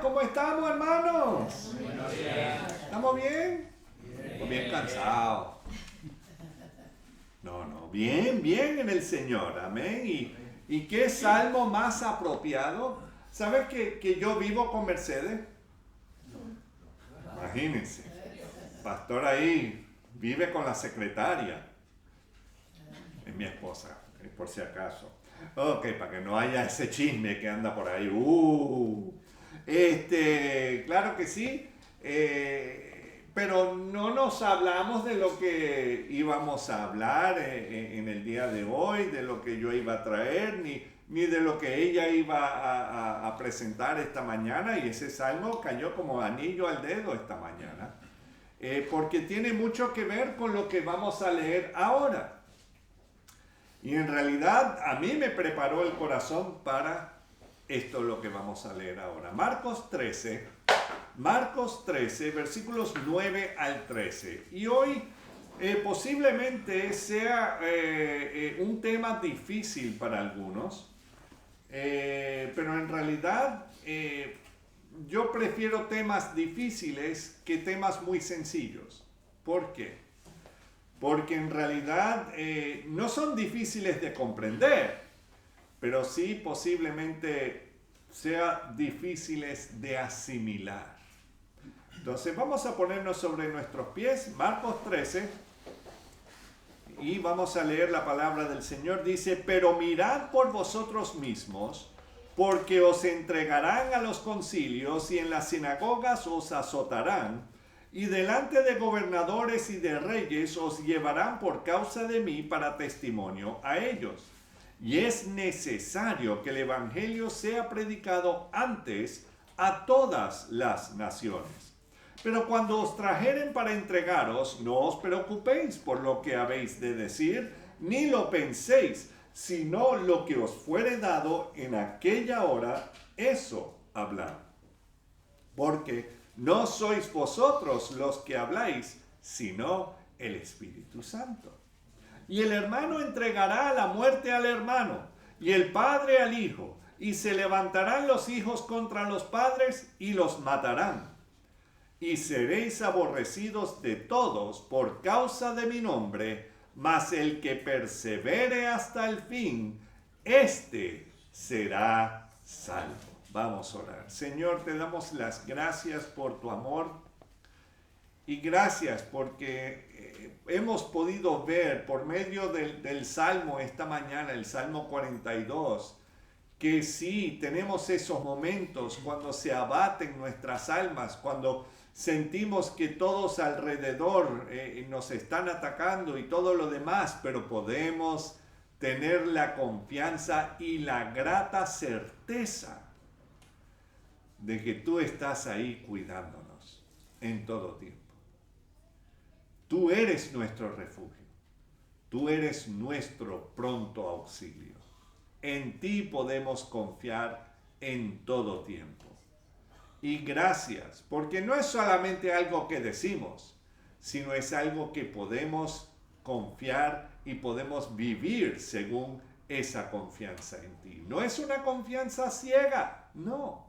¿cómo estamos, hermanos? Buenos días. ¿Estamos bien? Bien cansados. No, bien en el Señor, amén. ¿Y qué salmo más apropiado? ¿Sabes que yo vivo con Mercedes? Imagínense, pastor ahí vive con la secretaria. Es mi esposa, por si acaso. Ok, para que no haya ese chisme que anda por ahí. Claro que sí. Pero no nos hablamos de lo que íbamos a hablar en el día de hoy, de lo que yo iba a traer, ni de lo que ella iba a presentar esta mañana. Y ese salmo cayó como anillo al dedo esta mañana, porque tiene mucho que ver con lo que vamos a leer ahora. Y en realidad a mí me preparó el corazón para esto lo que vamos a leer ahora. Marcos 13, versículos 9 al 13. Y hoy posiblemente sea un tema difícil para algunos, pero en realidad yo prefiero temas difíciles que temas muy sencillos. ¿Por qué? Porque en realidad no son difíciles de comprender, pero sí posiblemente sean difíciles de asimilar. Entonces vamos a ponernos sobre nuestros pies, Marcos 13, y vamos a leer la palabra del Señor. Dice: pero mirad por vosotros mismos, porque os entregarán a los concilios y en las sinagogas os azotarán, y delante de gobernadores y de reyes os llevarán por causa de mí para testimonio a ellos. Y es necesario que el evangelio sea predicado antes a todas las naciones. Pero cuando os trajeren para entregaros, no os preocupéis por lo que habéis de decir, ni lo penséis, sino lo que os fuere dado en aquella hora, eso hablad. Porque no sois vosotros los que habláis, sino el Espíritu Santo. Y el hermano entregará a la muerte al hermano, y el padre al hijo, y se levantarán los hijos contra los padres y los matarán. Y seréis aborrecidos de todos por causa de mi nombre, mas el que persevere hasta el fin, éste será salvo. Vamos a orar. Señor, te damos las gracias por tu amor y gracias porque hemos podido ver por medio del Salmo esta mañana, el Salmo 42, que sí, tenemos esos momentos cuando se abaten nuestras almas, cuando sentimos que todos alrededor nos están atacando y todo lo demás, pero podemos tener la confianza y la grata certeza de que tú estás ahí cuidándonos en todo tiempo. Tú eres nuestro refugio. Tú eres nuestro pronto auxilio. En ti podemos confiar en todo tiempo. Y gracias, porque no es solamente algo que decimos, sino es algo que podemos confiar y podemos vivir según esa confianza en ti. No es una confianza ciega, no,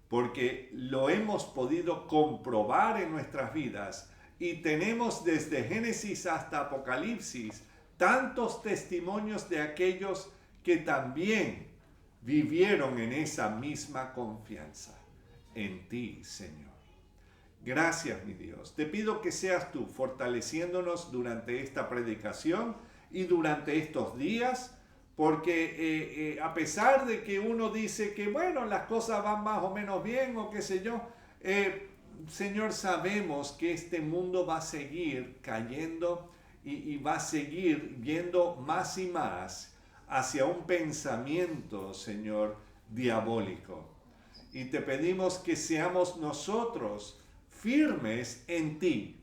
porque lo hemos podido comprobar en nuestras vidas y tenemos desde Génesis hasta Apocalipsis tantos testimonios de aquellos que también vivieron en esa misma confianza en ti, Señor. Gracias, mi Dios. Te pido que seas tú fortaleciéndonos durante esta predicación y durante estos días, porque a pesar de que uno dice que, bueno, las cosas van más o menos bien o qué sé yo, Señor, sabemos que este mundo va a seguir cayendo y va a seguir yendo más y más hacia un pensamiento, Señor, diabólico. Y te pedimos que seamos nosotros firmes en ti,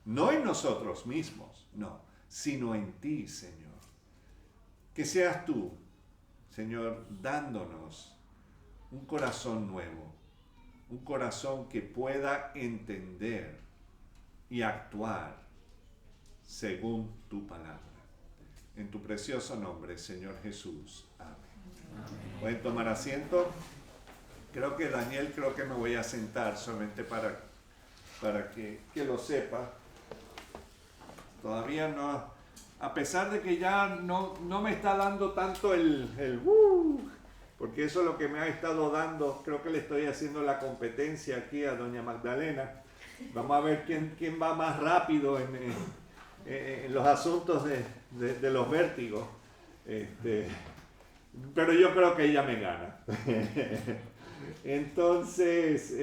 no en nosotros mismos, no, sino en ti, Señor. Que seas tú, Señor, dándonos un corazón nuevo, un corazón que pueda entender y actuar según tu palabra. En tu precioso nombre, Señor Jesús. Amén. Pueden tomar asiento. Creo que Daniel, creo que me voy a sentar solamente para que lo sepa. Todavía no, a pesar de que ya no me está dando tanto porque eso es lo que me ha estado dando. Creo que le estoy haciendo la competencia aquí a doña Magdalena. Vamos a ver quién va más rápido en los asuntos de los vértigos. Pero yo creo que ella me gana. Entonces,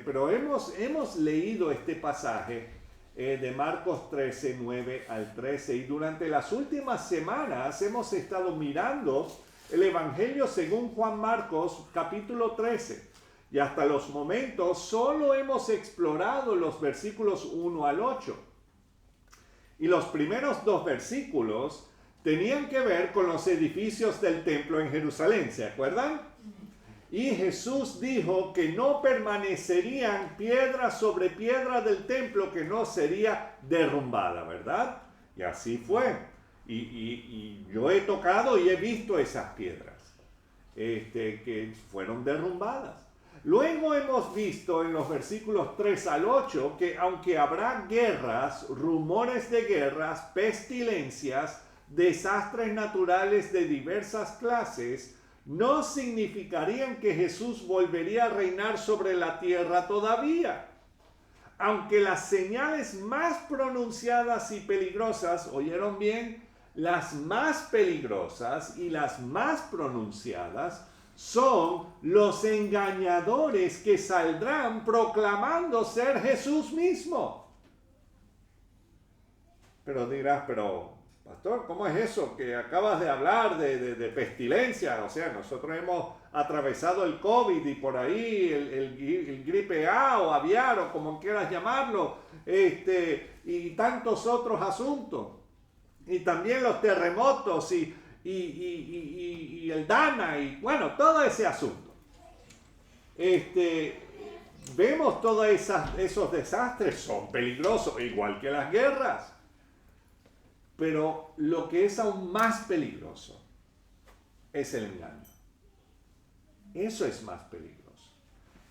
pero hemos leído este pasaje de Marcos 13, 9 al 13, y durante las últimas semanas hemos estado mirando el Evangelio según Juan Marcos, capítulo 13, y hasta los momentos solo hemos explorado los versículos 1 al 8. Y los primeros dos versículos tenían que ver con los edificios del templo en Jerusalén, ¿se acuerdan? Y Jesús dijo que no permanecerían piedra sobre piedra del templo que no sería derrumbada, ¿verdad? Y así fue. Y yo he tocado y he visto esas piedras que fueron derrumbadas. Luego hemos visto en los versículos 3 al 8 que aunque habrá guerras, rumores de guerras, pestilencias, desastres naturales de diversas clases, no significarían que Jesús volvería a reinar sobre la tierra todavía. Aunque las señales más pronunciadas y peligrosas, ¿oyeron bien? Las más peligrosas y las más pronunciadas son los engañadores que saldrán proclamando ser Jesús mismo. Pero dirás, pastor, ¿cómo es eso que acabas de hablar de pestilencia? O sea, nosotros hemos atravesado el COVID y por ahí el gripe A o aviar o como quieras llamarlo, y tantos otros asuntos. Y también los terremotos y el Dana y bueno, todo ese asunto. Vemos todos esos desastres, son peligrosos, igual que las guerras. Pero lo que es aún más peligroso es el engaño. Eso es más peligroso.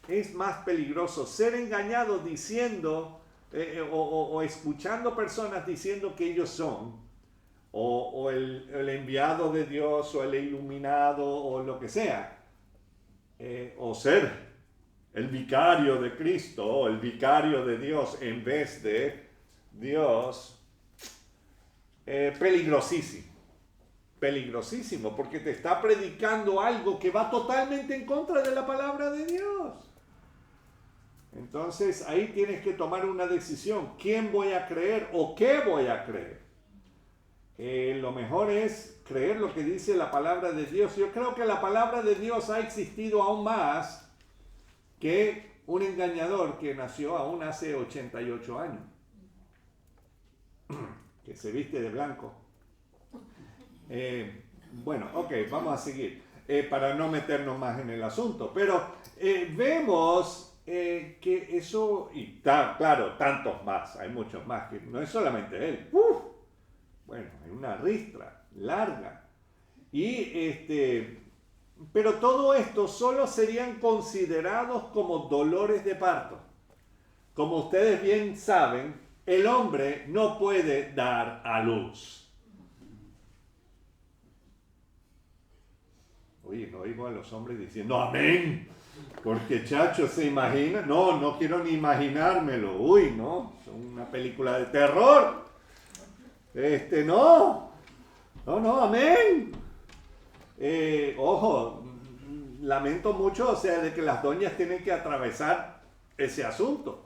Es más peligroso ser engañado diciendo o escuchando personas diciendo que ellos son o el enviado de Dios o el iluminado o lo que sea. O ser el vicario de Cristo o el vicario de Dios en vez de Dios. Peligrosísimo, porque te está predicando algo que va totalmente en contra de la palabra de Dios. Entonces ahí tienes que tomar una decisión, ¿quién voy a creer o qué voy a creer? Lo mejor es creer lo que dice la palabra de Dios. Yo creo que la palabra de Dios ha existido aún más que un engañador que nació aún hace 88 años. Que se viste de blanco. Bueno, ok, vamos a seguir para no meternos más en el asunto, pero vemos que eso, y claro, tantos más, hay muchos más, que no es solamente él. Bueno, hay una ristra larga. Pero todo esto solo serían considerados como dolores de parto. Como ustedes bien saben, el hombre no puede dar a luz. Oye, no oigo a los hombres diciendo amén, porque chacho, ¿se imagina? No quiero ni imaginármelo. Uy, no, es una película de terror. No, amén. Ojo, lamento mucho, o sea, de que las doñas tienen que atravesar ese asunto.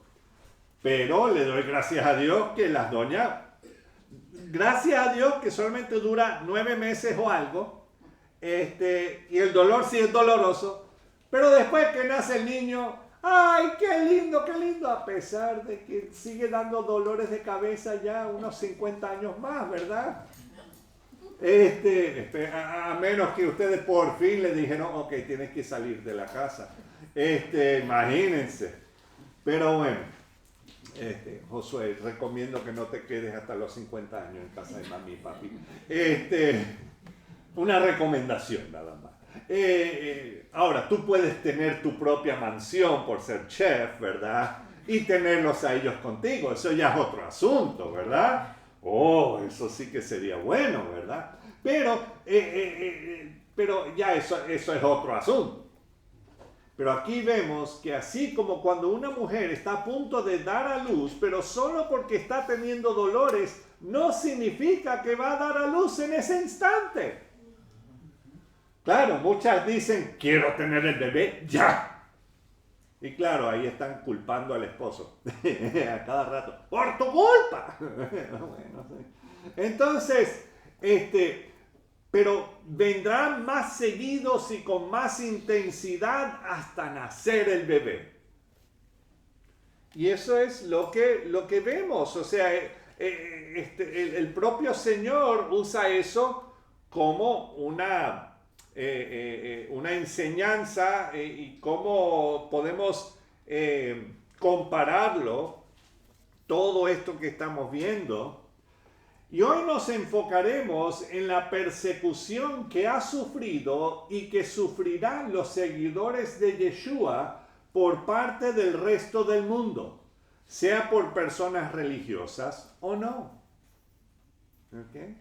Pero le doy gracias a Dios que las doñas, gracias a Dios que solamente dura 9 meses o algo, y el dolor sí es doloroso, pero después que nace el niño, ¡ay, qué lindo, a pesar de que sigue dando dolores de cabeza ya unos 50 años más, ¿verdad? A menos que ustedes por fin le dijeron, ok, tienes que salir de la casa, imagínense, pero bueno. Josué, recomiendo que no te quedes hasta los 50 años en casa de mami y papi. Una recomendación nada más. Ahora, tú puedes tener tu propia mansión por ser chef, ¿verdad? Y tenerlos a ellos contigo. Eso ya es otro asunto, ¿verdad? Oh, eso sí que sería bueno, ¿verdad? Pero ya eso es otro asunto. Pero aquí vemos que así como cuando una mujer está a punto de dar a luz, pero solo porque está teniendo dolores, no significa que va a dar a luz en ese instante. Claro, muchas dicen, quiero tener el bebé ya. Y claro, ahí están culpando al esposo a cada rato, por tu culpa. Bueno, sí. Entonces, pero vendrán más seguidos y con más intensidad hasta nacer el bebé. Y eso es lo que vemos. O sea, el propio Señor usa eso como una enseñanza y cómo podemos compararlo, todo esto que estamos viendo. Y hoy nos enfocaremos en la persecución que ha sufrido y que sufrirán los seguidores de Yeshua por parte del resto del mundo, sea por personas religiosas o no. ¿Okay?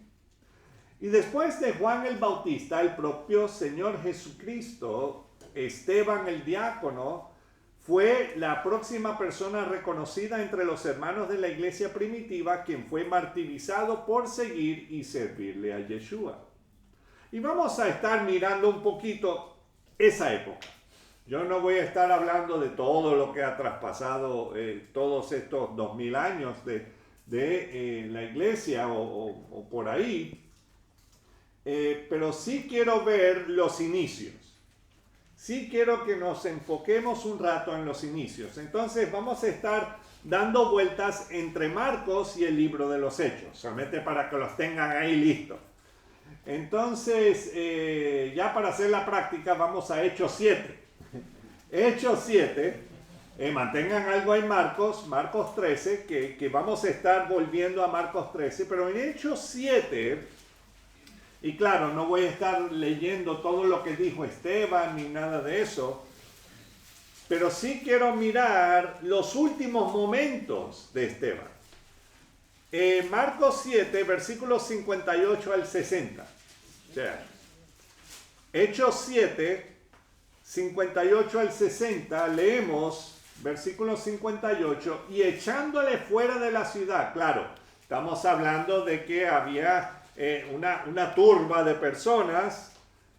Y después de Juan el Bautista, el propio Señor Jesucristo, Esteban el diácono, fue la próxima persona reconocida entre los hermanos de la iglesia primitiva, quien fue martirizado por seguir y servirle a Yeshua. Y vamos a estar mirando un poquito esa época. Yo no voy a estar hablando de todo lo que ha traspasado todos estos 2000 años de la iglesia o por ahí, pero sí quiero ver los inicios. Sí quiero que nos enfoquemos un rato en los inicios. Entonces vamos a estar dando vueltas entre Marcos y el libro de los Hechos, solamente para que los tengan ahí listos. Entonces, ya para hacer la práctica, vamos a Hechos 7. Hechos 7, mantengan algo en Marcos 13, que vamos a estar volviendo a Marcos 13, pero en Hechos 7... Y claro, no voy a estar leyendo todo lo que dijo Esteban ni nada de eso, pero sí quiero mirar los últimos momentos de Esteban. Marcos 7, versículos 58 al 60. O sea, Hechos 7, 58 al 60, leemos versículo 58, y echándole fuera de la ciudad. Claro, estamos hablando de que había una turba de personas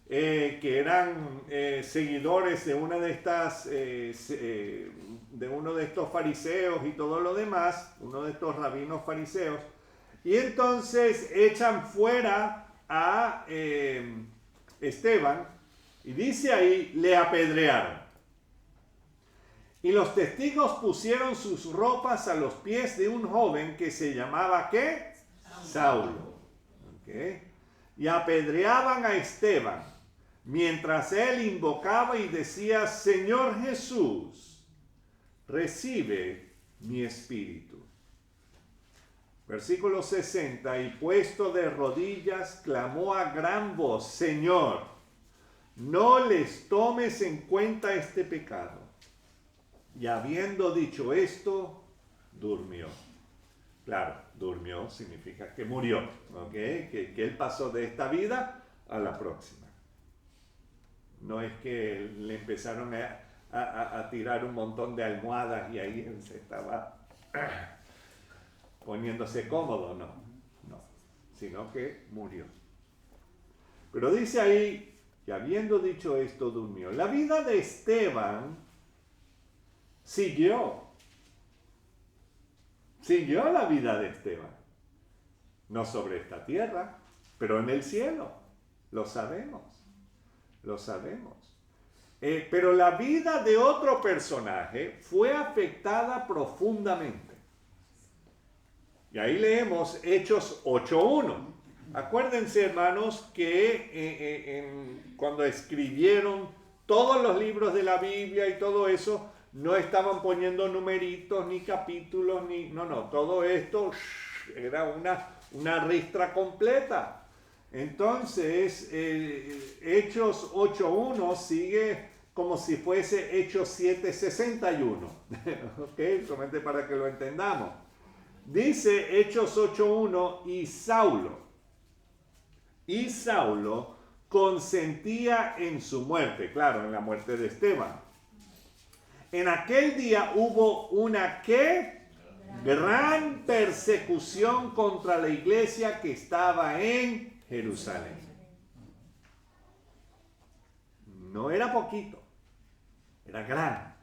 que eran seguidores de una de estas de uno de estos fariseos y todo lo demás, uno de estos rabinos fariseos, y entonces echan fuera a Esteban, y dice ahí, le apedrearon. Y los testigos pusieron sus ropas a los pies de un joven que se llamaba, ¿qué? Saulo. ¿Okay? Y apedreaban a Esteban, mientras él invocaba y decía, Señor Jesús, recibe mi espíritu. Versículo 60, y puesto de rodillas, clamó a gran voz, Señor, no les tomes en cuenta este pecado. Y habiendo dicho esto, durmió. Claro, durmió significa que murió, ¿ok? Que él pasó de esta vida a la próxima. No es que le empezaron a tirar un montón de almohadas y ahí él se estaba poniéndose cómodo, no, sino que murió. Pero dice ahí, que habiendo dicho esto, durmió. La vida de Esteban siguió la vida de Esteban. No sobre esta tierra, pero en el cielo. Lo sabemos. Pero la vida de otro personaje fue afectada profundamente. Y ahí leemos Hechos 8:1. Acuérdense, hermanos, que cuando escribieron todos los libros de la Biblia y todo eso, no estaban poniendo numeritos, ni capítulos, no, todo esto era una ristra completa. Entonces, Hechos 8.1 sigue como si fuese Hechos 7.61. ¿Ok? Solamente para que lo entendamos. Dice Hechos 8.1, y Saulo consentía en su muerte, claro, en la muerte de Esteban. En aquel día hubo una ¿qué? Gran persecución contra la iglesia que estaba en Jerusalén. No era poquito, era gran.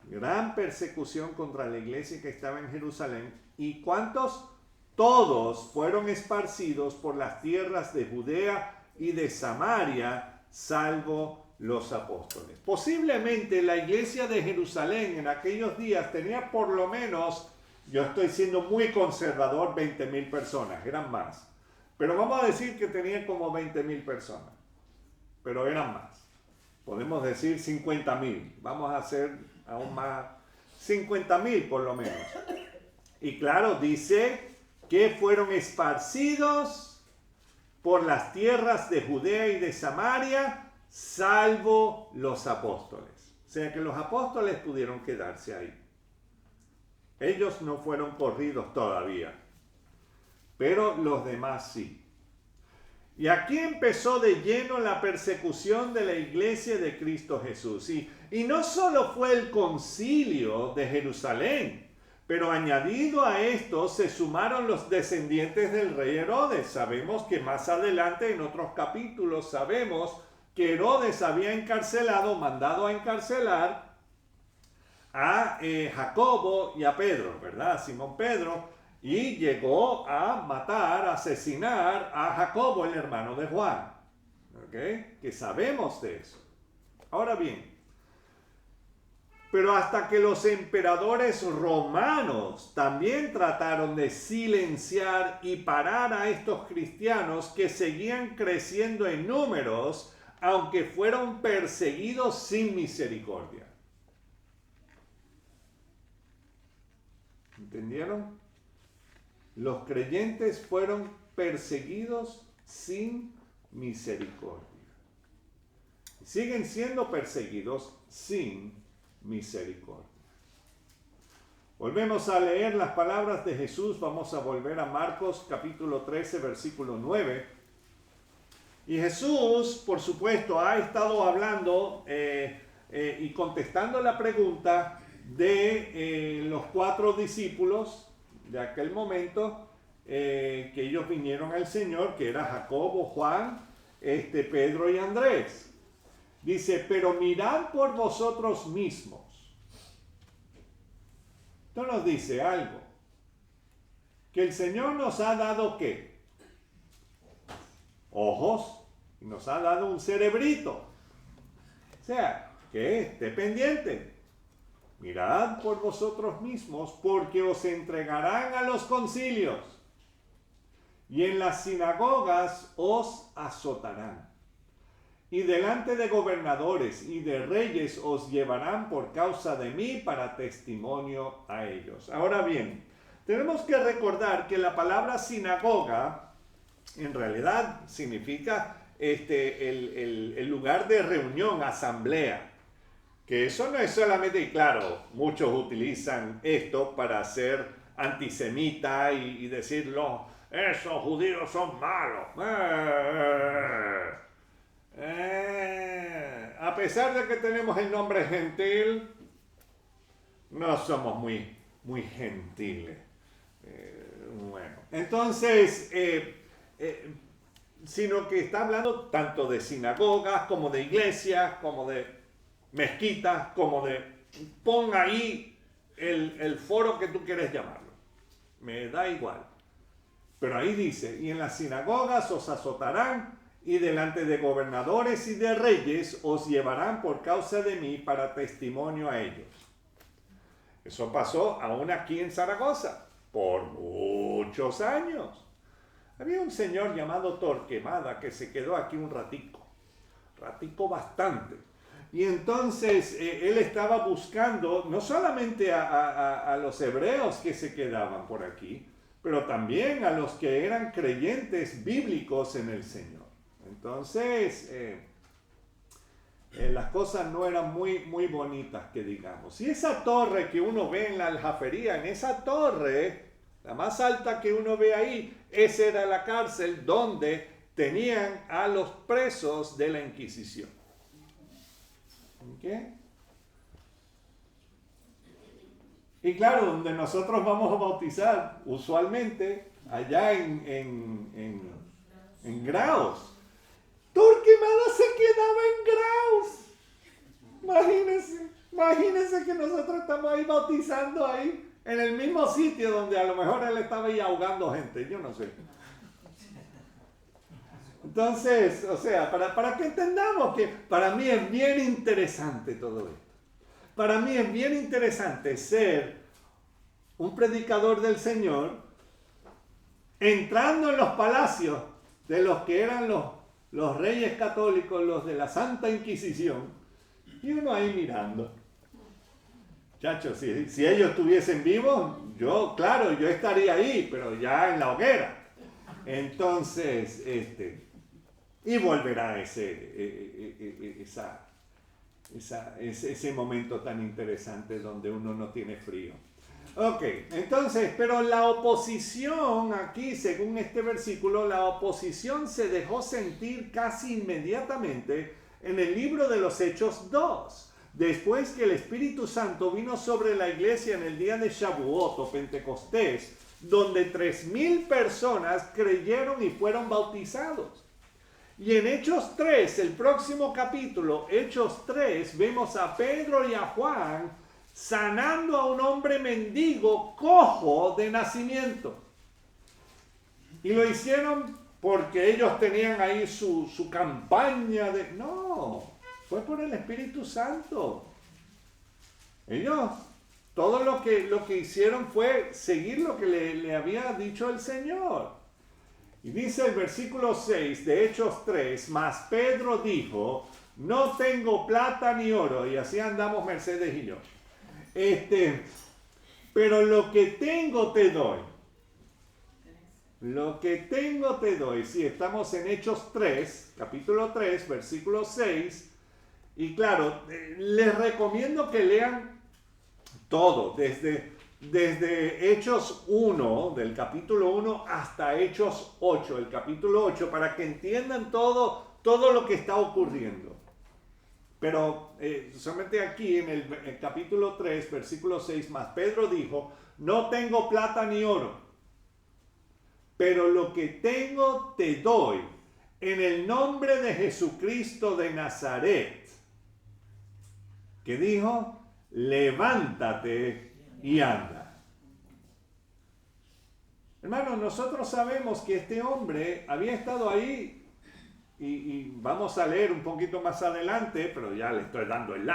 Gran persecución contra la iglesia que estaba en Jerusalén. ¿Y cuántos? Todos fueron esparcidos por las tierras de Judea y de Samaria, salvo los apóstoles. Posiblemente la iglesia de Jerusalén en aquellos días tenía por lo menos, yo estoy siendo muy conservador, 20,000 personas, eran más. Pero vamos a decir que tenían como 20,000 personas, pero eran más. Podemos decir 50,000, vamos a hacer aún más, 50,000 por lo menos. Y claro, dice que fueron esparcidos por las tierras de Judea y de Samaria, salvo los apóstoles. O sea que los apóstoles pudieron quedarse ahí. Ellos no fueron corridos todavía, pero los demás sí. Y aquí empezó de lleno la persecución de la iglesia de Cristo Jesús. Y no solo fue el concilio de Jerusalén, pero añadido a esto se sumaron los descendientes del rey Herodes. Sabemos que más adelante en otros capítulos sabemos que Herodes había mandado a encarcelar a Jacobo y a Pedro, ¿verdad? A Simón Pedro, y llegó a matar, a asesinar a Jacobo, el hermano de Juan. ¿Ok? Que sabemos de eso. Ahora bien, pero hasta que los emperadores romanos también trataron de silenciar y parar a estos cristianos que seguían creciendo en números, aunque fueron perseguidos sin misericordia. ¿Entendieron? Los creyentes fueron perseguidos sin misericordia. Siguen siendo perseguidos sin misericordia. Volvemos a leer las palabras de Jesús. Vamos a volver a Marcos capítulo 13, versículo 9. Y Jesús, por supuesto, ha estado hablando y contestando la pregunta de los 4 discípulos de aquel momento, que ellos vinieron al Señor, que era Jacobo, Juan, Pedro y Andrés. Dice, pero mirad por vosotros mismos. Esto nos dice algo. Que el Señor nos ha dado ¿qué? Ojos, y nos ha dado un cerebrito. O sea, que esté pendiente. Mirad por vosotros mismos, porque os entregarán a los concilios, y en las sinagogas os azotarán, y delante de gobernadores y de reyes os llevarán por causa de mí para testimonio a ellos. Ahora bien, tenemos que recordar que la palabra sinagoga en realidad significa el lugar de reunión, asamblea. Que eso no es solamente, y claro, muchos utilizan esto para ser antisemita y decir, esos judíos son malos. A pesar de que tenemos el nombre gentil, no somos muy gentiles. Bueno, entonces, sino que está hablando tanto de sinagogas como de iglesias, como de mezquitas, como de, pon ahí el foro que tú quieres llamarlo. Me da igual. Pero ahí dice, y en las sinagogas os azotarán, y delante de gobernadores y de reyes os llevarán por causa de mí para testimonio a ellos. Eso pasó aún aquí en Zaragoza, por muchos años. Había un señor llamado Torquemada que se quedó aquí un ratico bastante. Y entonces él estaba buscando no solamente a los hebreos que se quedaban por aquí, pero también a los que eran creyentes bíblicos en el Señor. Entonces, las cosas no eran muy bonitas, que digamos. Y esa torre que uno ve en la aljafería, en esa torre, la más alta que uno ve ahí, esa era la cárcel donde tenían a los presos de la Inquisición. ¿Okay? Y claro, donde nosotros vamos a bautizar, usualmente, allá en Graus. Torquemada se quedaba en Graus. Imagínense que nosotros estamos ahí bautizando ahí, en el mismo sitio donde a lo mejor él estaba ahí ahogando gente, yo no sé. Entonces, o sea, para que entendamos que para mí es bien interesante todo esto. Para mí es bien interesante ser un predicador del Señor, entrando en los palacios de los que eran los reyes católicos, los de la Santa Inquisición, y uno ahí mirando. Muchachos, si ellos estuviesen vivos, yo estaría ahí, pero ya en la hoguera. Entonces, y volverá ese momento tan interesante donde uno no tiene frío. Ok, entonces, pero la oposición aquí, según este versículo, la oposición se dejó sentir casi inmediatamente en el libro de los Hechos 2. Después que el Espíritu Santo vino sobre la iglesia en el día de Shavuot o Pentecostés, donde 3,000 personas creyeron y fueron bautizados. Y en Hechos 3, el próximo capítulo, Hechos 3, vemos a Pedro y a Juan sanando a un hombre mendigo cojo de nacimiento. Y lo hicieron porque ellos tenían ahí su campaña de... No, fue por el Espíritu Santo. Ellos, todo lo que hicieron fue seguir lo que le había dicho el Señor. Y dice el versículo 6 de Hechos 3, mas Pedro dijo, no tengo plata ni oro, y así andamos Mercedes y yo. Pero lo que tengo te doy. Lo que tengo te doy. Sí, estamos en Hechos 3, capítulo 3, versículo 6. Y claro, les recomiendo que lean todo, desde Hechos 1, del capítulo 1, hasta Hechos 8, el capítulo 8, para que entiendan todo lo que está ocurriendo. Pero solamente aquí en el capítulo 3, versículo 6, más Pedro dijo, no tengo plata ni oro, pero lo que tengo te doy, en el nombre de Jesucristo de Nazaret. ¿Qué dijo? Levántate y anda. Hermanos, nosotros sabemos que este hombre había estado ahí. Y vamos a leer un poquito más adelante, pero ya le estoy dando el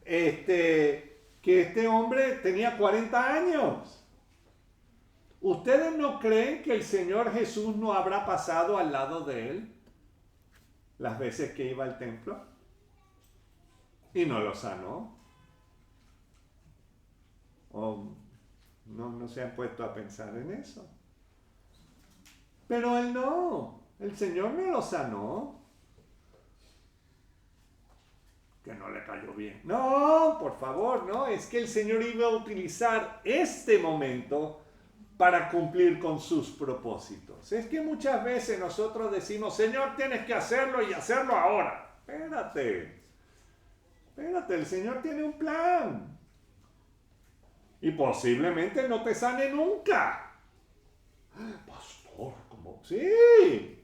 que este hombre tenía 40 años. ¿Ustedes no creen que el Señor Jesús no habrá pasado al lado de él las veces que iba al templo? Y no lo sanó. ¿O no se han puesto a pensar en eso? Pero él no. El Señor no lo sanó. Que no le cayó bien. No, por favor, no. Es que el Señor iba a utilizar este momento para cumplir con sus propósitos. Es que muchas veces nosotros decimos, Señor, tienes que hacerlo y hacerlo ahora. Espérate, el Señor tiene un plan. Y posiblemente no te sane nunca. Pastor, ¿cómo? Sí.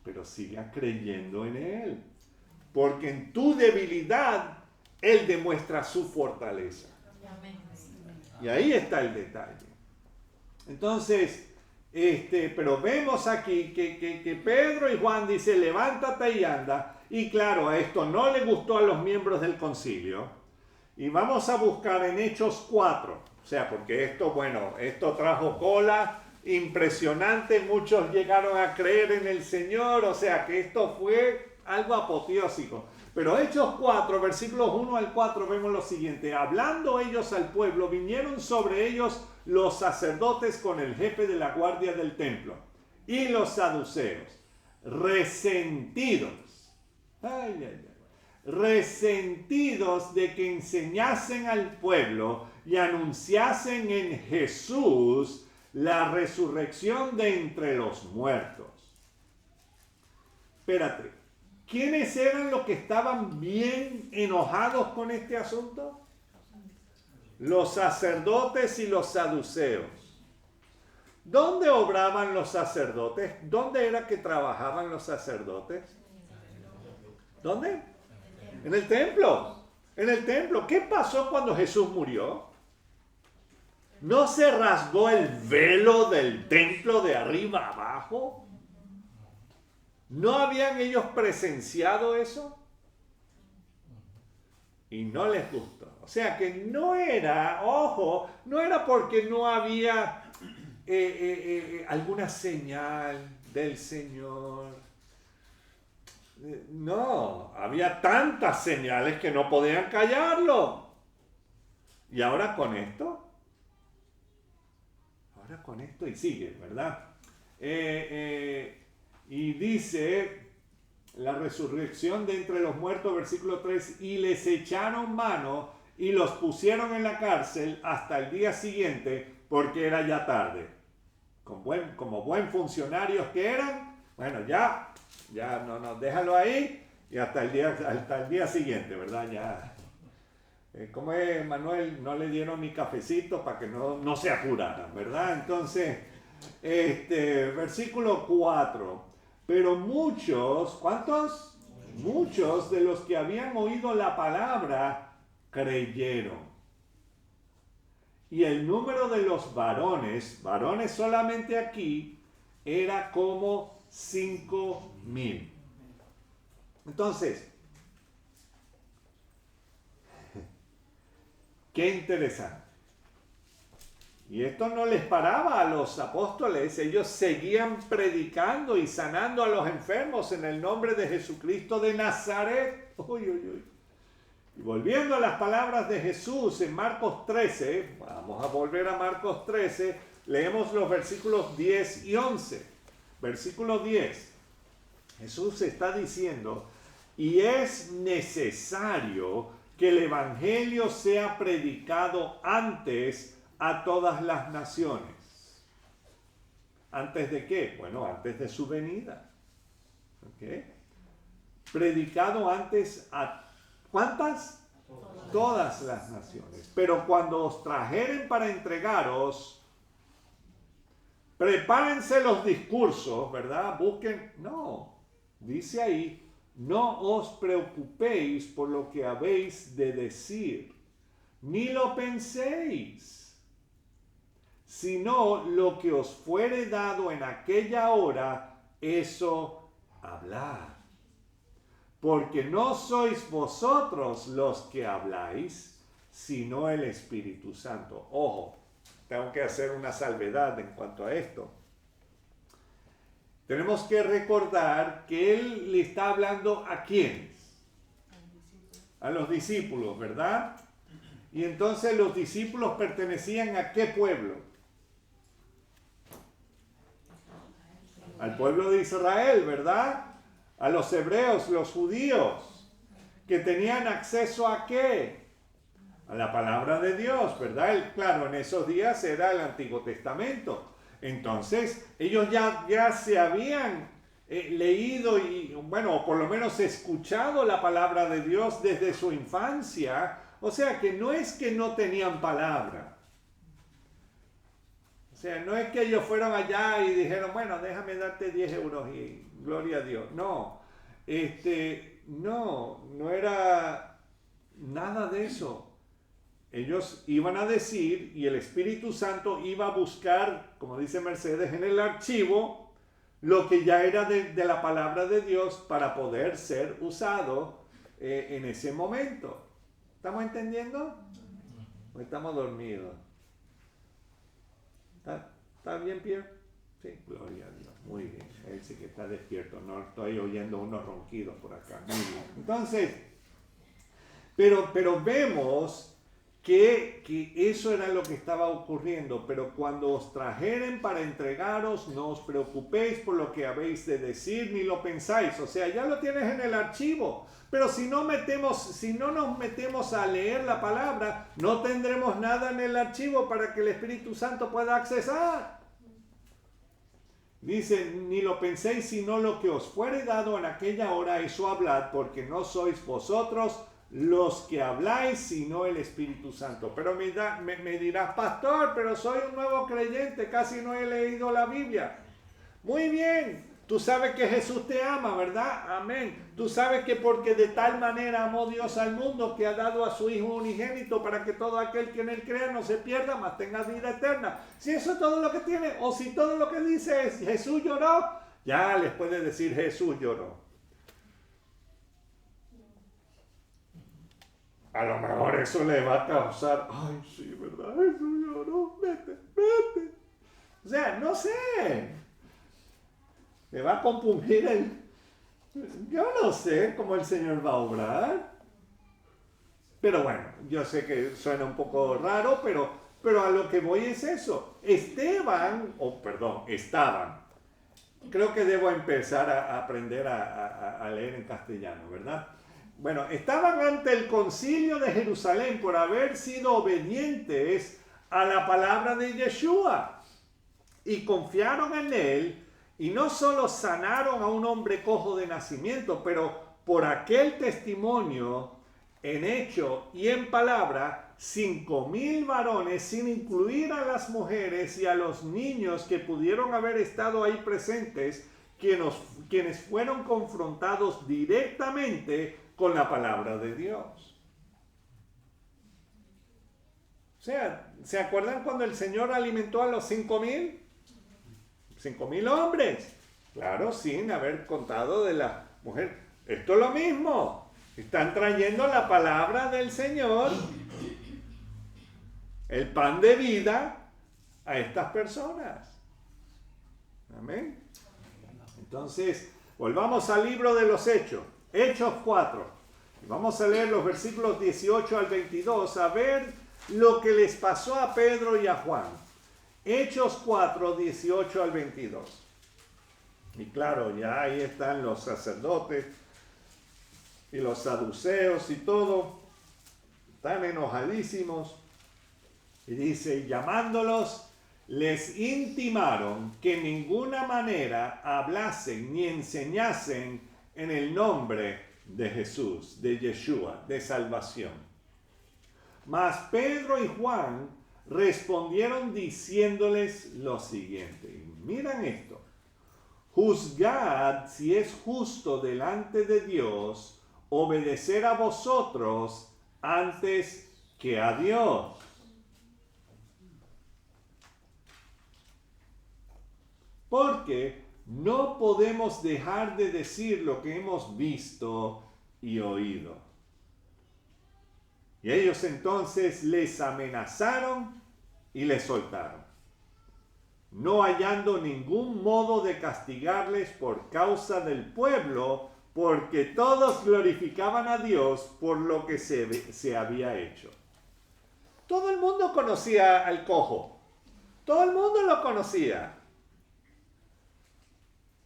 Pero siga creyendo en Él. Porque en tu debilidad, Él demuestra su fortaleza. Y ahí está el detalle. Entonces, pero vemos aquí que Pedro y Juan dicen, levántate y anda. Y claro, a esto no le gustó a los miembros del concilio. Y vamos a buscar en Hechos 4. O sea, porque esto trajo cola impresionante. Muchos llegaron a creer en el Señor. O sea, que esto fue algo apoteósico. Pero Hechos 4, versículos 1 al 4, vemos lo siguiente. Hablando ellos al pueblo, vinieron sobre ellos los sacerdotes con el jefe de la guardia del templo y los saduceos, resentidos, resentidos de que enseñasen al pueblo y anunciasen en Jesús la resurrección de entre los muertos. Espérate, ¿quiénes eran los que estaban bien enojados con este asunto? Los sacerdotes y los saduceos. ¿Dónde obraban los sacerdotes? ¿Dónde era que trabajaban los sacerdotes? ¿Dónde? En el templo. En el templo. ¿Qué pasó cuando Jesús murió? ¿No se rasgó el velo del templo de arriba abajo? ¿No habían ellos presenciado eso? Y no les gustó. O sea que no era, ojo, no era porque no había alguna señal del Señor. No, había tantas señales que no podían callarlo. Y ahora con esto y sigue, ¿verdad? Y dice la resurrección de entre los muertos, versículo 3, y les echaron mano y los pusieron en la cárcel hasta el día siguiente porque era ya tarde. Como buen funcionarios que eran, bueno, ya no, déjalo ahí y hasta el día siguiente, ¿verdad? Ya. Como es, Manuel, no le dieron ni cafecito para que no se apuraran, ¿verdad? Entonces, versículo 4. Pero muchos, ¿cuántos? Muchos de los que habían oído la palabra creyeron. Y el número de los varones solamente aquí, era como 5,000. Entonces, qué interesante. Y esto no les paraba a los apóstoles. Ellos seguían predicando y sanando a los enfermos en el nombre de Jesucristo de Nazaret. Y volviendo a las palabras de Jesús en Marcos 13, vamos a volver a Marcos 13, leemos los versículos 10 y 11. Versículo 10. Jesús está diciendo, y es necesario que el evangelio sea predicado antes a todas las naciones. ¿Antes de qué? Bueno, antes de su venida. ¿Okay? Predicado antes a ¿cuántas? Todas las naciones. Pero cuando os trajeren para entregaros, prepárense los discursos, ¿verdad? Busquen, no, dice ahí, no os preocupéis por lo que habéis de decir, ni lo penséis, sino lo que os fuere dado en aquella hora, eso hablad. Porque no sois vosotros los que habláis, sino el Espíritu Santo. Ojo, tengo que hacer una salvedad en cuanto a esto. Tenemos que recordar que él le está hablando a quiénes. A los discípulos, ¿verdad? Y entonces los discípulos pertenecían a qué pueblo. Al pueblo de Israel, ¿verdad? A los hebreos, los judíos, que tenían acceso a ¿qué? A la palabra de Dios, ¿verdad? Claro, en esos días era el Antiguo Testamento. Entonces, ellos ya se habían leído y, bueno, por lo menos escuchado la palabra de Dios desde su infancia. O sea, que no es que no tenían palabra. O sea, no es que ellos fueron allá y dijeron, bueno, déjame darte 10 euros y gloria a Dios. No, no era nada de eso. Ellos iban a decir y el Espíritu Santo iba a buscar, como dice Mercedes, en el archivo, lo que ya era de la palabra de Dios para poder ser usado en ese momento. ¿Estamos entendiendo? ¿O estamos dormidos? ¿Está bien, Pierre? Sí, gloria a Dios. Muy bien. Él sí que está despierto. No estoy oyendo unos ronquidos por acá. Muy bien. Entonces, pero vemos que eso era lo que estaba ocurriendo. Pero cuando os trajeren para entregaros, no os preocupéis por lo que habéis de decir, ni lo pensáis. O sea, ya lo tienes en el archivo. Pero si no nos metemos a leer la palabra, no tendremos nada en el archivo para que el Espíritu Santo pueda accesar. Dice, ni lo penséis, sino lo que os fuere dado en aquella hora, eso hablad, porque no sois vosotros los que habláis, sino el Espíritu Santo. Pero me dirás, pastor, pero soy un nuevo creyente, casi no he leído la Biblia. Muy bien, tú sabes que Jesús te ama, ¿verdad? Amén. Tú sabes que porque de tal manera amó Dios al mundo que ha dado a su Hijo unigénito para que todo aquel que en él crea no se pierda, mas tenga vida eterna. Si eso es todo lo que tiene, o si todo lo que dice es Jesús lloró, ya les puede decir Jesús lloró. A lo mejor eso le va a causar, ay, sí, ¿verdad? Jesús lloró, vete. O sea, no sé. Me va a compungir yo no sé cómo el Señor va a obrar. Pero bueno, yo sé que suena un poco raro, pero a lo que voy es eso. Estaban, creo que debo empezar a aprender a leer en castellano, ¿verdad? Bueno, estaban ante el concilio de Jerusalén por haber sido obedientes a la palabra de Yeshua y confiaron en él. Y no solo sanaron a un hombre cojo de nacimiento, pero por aquel testimonio en hecho y en palabra, 5,000 varones, sin incluir a las mujeres y a los niños que pudieron haber estado ahí presentes, quienes fueron confrontados directamente con la palabra de Dios. O sea, ¿se acuerdan cuando el Señor alimentó a los 5,000? 5,000 hombres, claro, sin haber contado de la mujer. Esto es lo mismo, están trayendo la palabra del Señor, el pan de vida, a estas personas. Amén. Entonces, volvamos al libro de los Hechos, Hechos 4. Vamos a leer los versículos 18 al 22, a ver lo que les pasó a Pedro y a Juan. Hechos 4, 18 al 22. Y claro, ya ahí están los sacerdotes y los saduceos y todo. Están enojadísimos. Y dice, llamándolos, les intimaron que en ninguna manera hablasen ni enseñasen en el nombre de Jesús, de Yeshua, de salvación. Mas Pedro y Juan respondieron diciéndoles lo siguiente. Miren esto. Juzgad si es justo delante de Dios obedecer a vosotros antes que a Dios. Porque no podemos dejar de decir lo que hemos visto y oído. Y ellos entonces les amenazaron y les soltaron, no hallando ningún modo de castigarles por causa del pueblo, porque todos glorificaban a Dios por lo que se había hecho. Todo el mundo conocía al cojo, todo el mundo lo conocía.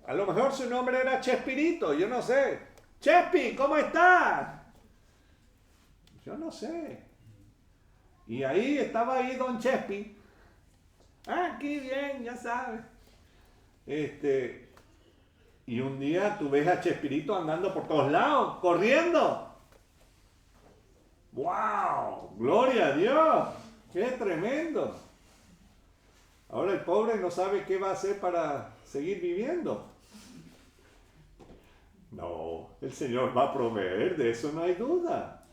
A lo mejor su nombre era Chespirito, yo no sé. Chespi, ¿cómo estás? Yo no sé. Y ahí estaba don Chespi. Aquí bien, ya sabes. Y un día tú ves a Chespirito andando por todos lados, corriendo. ¡Wow! ¡Gloria a Dios! ¡Qué tremendo! Ahora el pobre no sabe qué va a hacer para seguir viviendo. No, el Señor va a proveer, de eso no hay duda.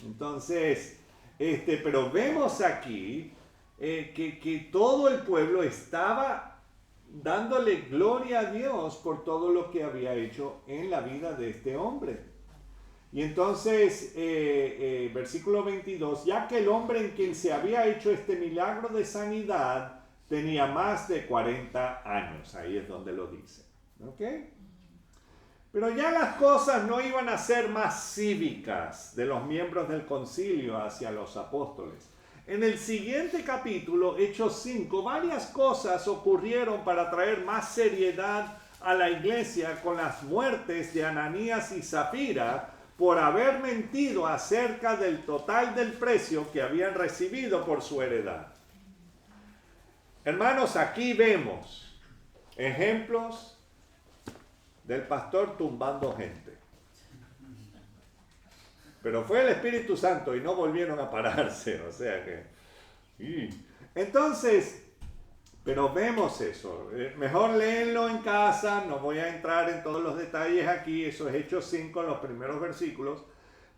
Entonces, pero vemos aquí que todo el pueblo estaba dándole gloria a Dios por todo lo que había hecho en la vida de este hombre. Y entonces, versículo 22, ya que el hombre en quien se había hecho este milagro de sanidad tenía más de 40 años. Ahí es donde lo dice. ¿Ok? Pero ya las cosas no iban a ser más cívicas de los miembros del concilio hacia los apóstoles. En el siguiente capítulo, Hechos 5, varias cosas ocurrieron para traer más seriedad a la iglesia con las muertes de Ananías y Zafira por haber mentido acerca del total del precio que habían recibido por su heredad. Hermanos, aquí vemos ejemplos del pastor tumbando gente. Pero fue el Espíritu Santo y no volvieron a pararse, o sea que... Entonces, pero vemos eso. Mejor léenlo en casa, no voy a entrar en todos los detalles aquí, eso es Hechos 5, los primeros versículos.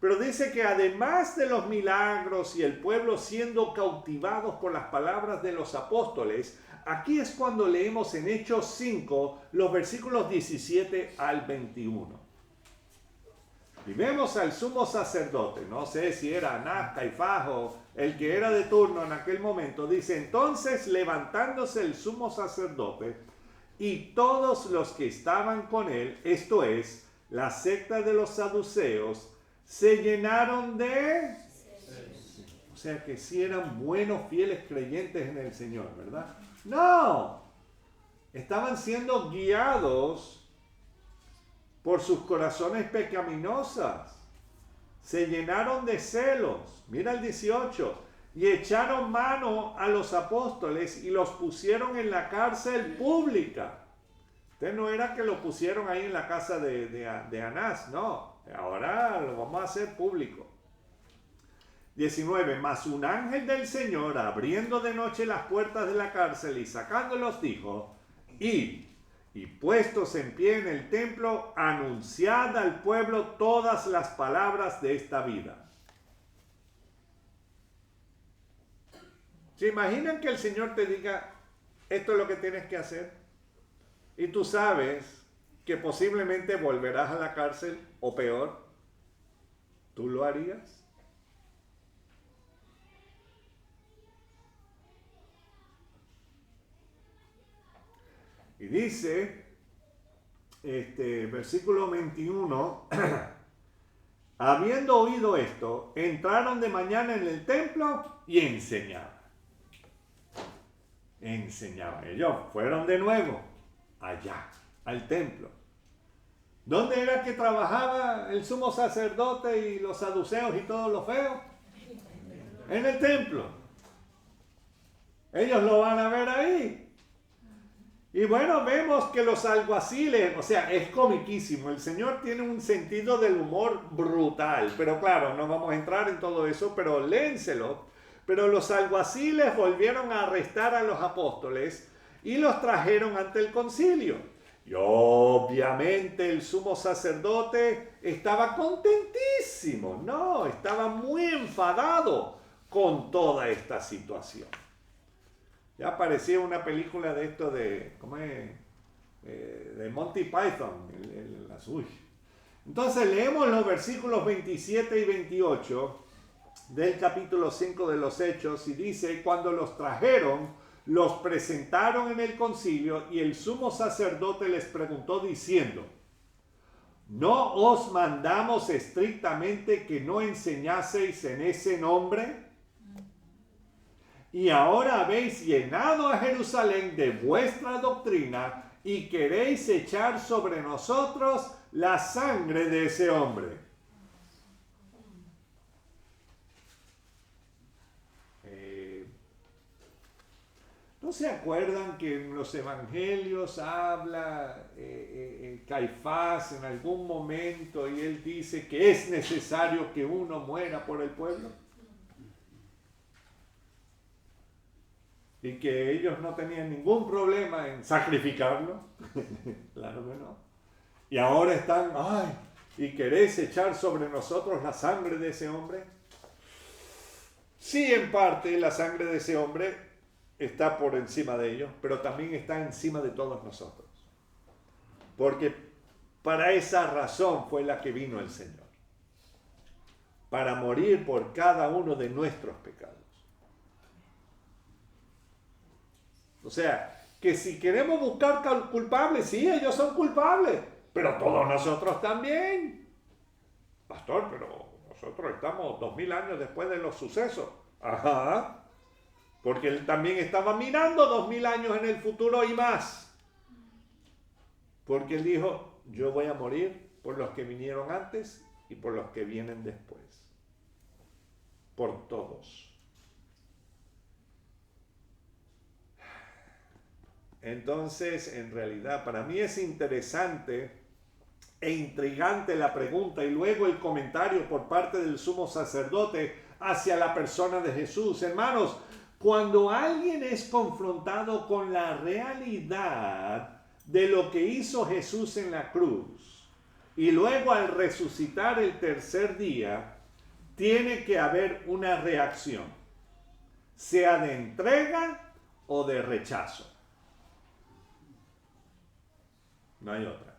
Pero dice que además de los milagros y el pueblo siendo cautivados por las palabras de los apóstoles, aquí es cuando leemos en Hechos 5 los versículos 17 al 21. Y vemos al sumo sacerdote, no sé si era Anás, Caifás o el que era de turno en aquel momento, dice: entonces levantándose el sumo sacerdote y todos los que estaban con él, esto es, la secta de los saduceos, se llenaron de... O sea que sí eran buenos, fieles creyentes en el Señor, ¿verdad? No, estaban siendo guiados por sus corazones pecaminosas. Se llenaron de celos. Mira el 18. Y echaron mano a los apóstoles y los pusieron en la cárcel pública. Entonces no era que lo pusieron ahí en la casa de Anás, no. Ahora lo vamos a hacer público. 19. Mas un ángel del Señor, abriendo de noche las puertas de la cárcel y sacándolos, dijo: id, y puestos en pie en el templo, anunciad al pueblo todas las palabras de esta vida. ¿Se imaginan que el Señor te diga: esto es lo que tienes que hacer? Y tú sabes que posiblemente volverás a la cárcel, o peor, ¿tú lo harías? Y dice, versículo 21, habiendo oído esto, entraron de mañana en el templo y enseñaban. Ellos fueron de nuevo allá, al templo. ¿Dónde era que trabajaba el sumo sacerdote y los saduceos y todos los feos? En el templo. Ellos lo van a ver ahí. Y bueno, vemos que los alguaciles, o sea, es comiquísimo. El Señor tiene un sentido del humor brutal. Pero claro, no vamos a entrar en todo eso, pero léenselo. Pero los alguaciles volvieron a arrestar a los apóstoles y los trajeron ante el concilio. Y obviamente el sumo sacerdote estaba contentísimo. No, estaba muy enfadado con toda esta situación. Ya parecía una película de esto de, ¿cómo es? De Monty Python. Entonces leemos los versículos 27 y 28 del capítulo 5 de los Hechos y dice: cuando los trajeron, los presentaron en el concilio y el sumo sacerdote les preguntó diciendo: ¿no os mandamos estrictamente que no enseñaseis en ese nombre? Y ahora habéis llenado a Jerusalén de vuestra doctrina y queréis echar sobre nosotros la sangre de ese hombre. ¿No se acuerdan que en los evangelios habla Caifás en algún momento y él dice que es necesario que uno muera por el pueblo? Y que ellos no tenían ningún problema en sacrificarlo. Claro que no. Y ahora están, ay, ¿y queréis echar sobre nosotros la sangre de ese hombre? Sí, en parte la sangre de ese hombre está por encima de ellos, pero también está encima de todos nosotros. Porque para esa razón fue la que vino el Señor. Para morir por cada uno de nuestros pecados. O sea, que si queremos buscar culpables, sí, ellos son culpables. Pero todos nosotros también. Pastor, pero nosotros estamos 2000 años después de los sucesos. Ajá. Porque él también estaba mirando 2000 años en el futuro y más. Porque él dijo, yo voy a morir por los que vinieron antes y por los que vienen después. Por todos. Entonces, en realidad, para mí es interesante e intrigante la pregunta y luego el comentario por parte del sumo sacerdote hacia la persona de Jesús. Hermanos, cuando alguien es confrontado con la realidad de lo que hizo Jesús en la cruz y luego al resucitar el tercer día, tiene que haber una reacción, sea de entrega o de rechazo. No hay otra.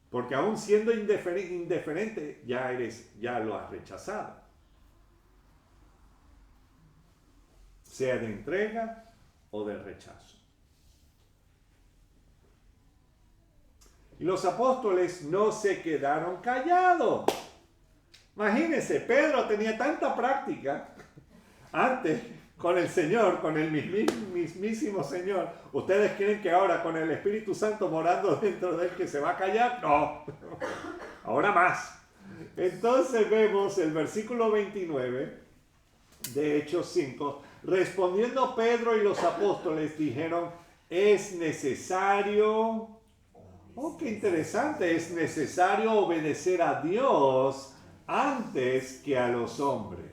Porque aún siendo indiferente, ya lo has rechazado. Sea de entrega o de rechazo. Y los apóstoles no se quedaron callados. Imagínense, Pedro tenía tanta práctica antes con el Señor, con el mismísimo Señor. ¿Ustedes creen que ahora con el Espíritu Santo morando dentro de él que se va a callar? No, ahora más. Entonces vemos el versículo 29 de Hechos 5. Respondiendo Pedro y los apóstoles dijeron, es necesario, oh qué interesante, es necesario obedecer a Dios antes que a los hombres.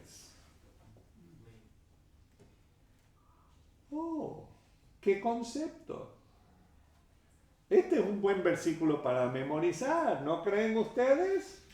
Oh, qué concepto. Este es un buen versículo para memorizar, ¿no creen ustedes?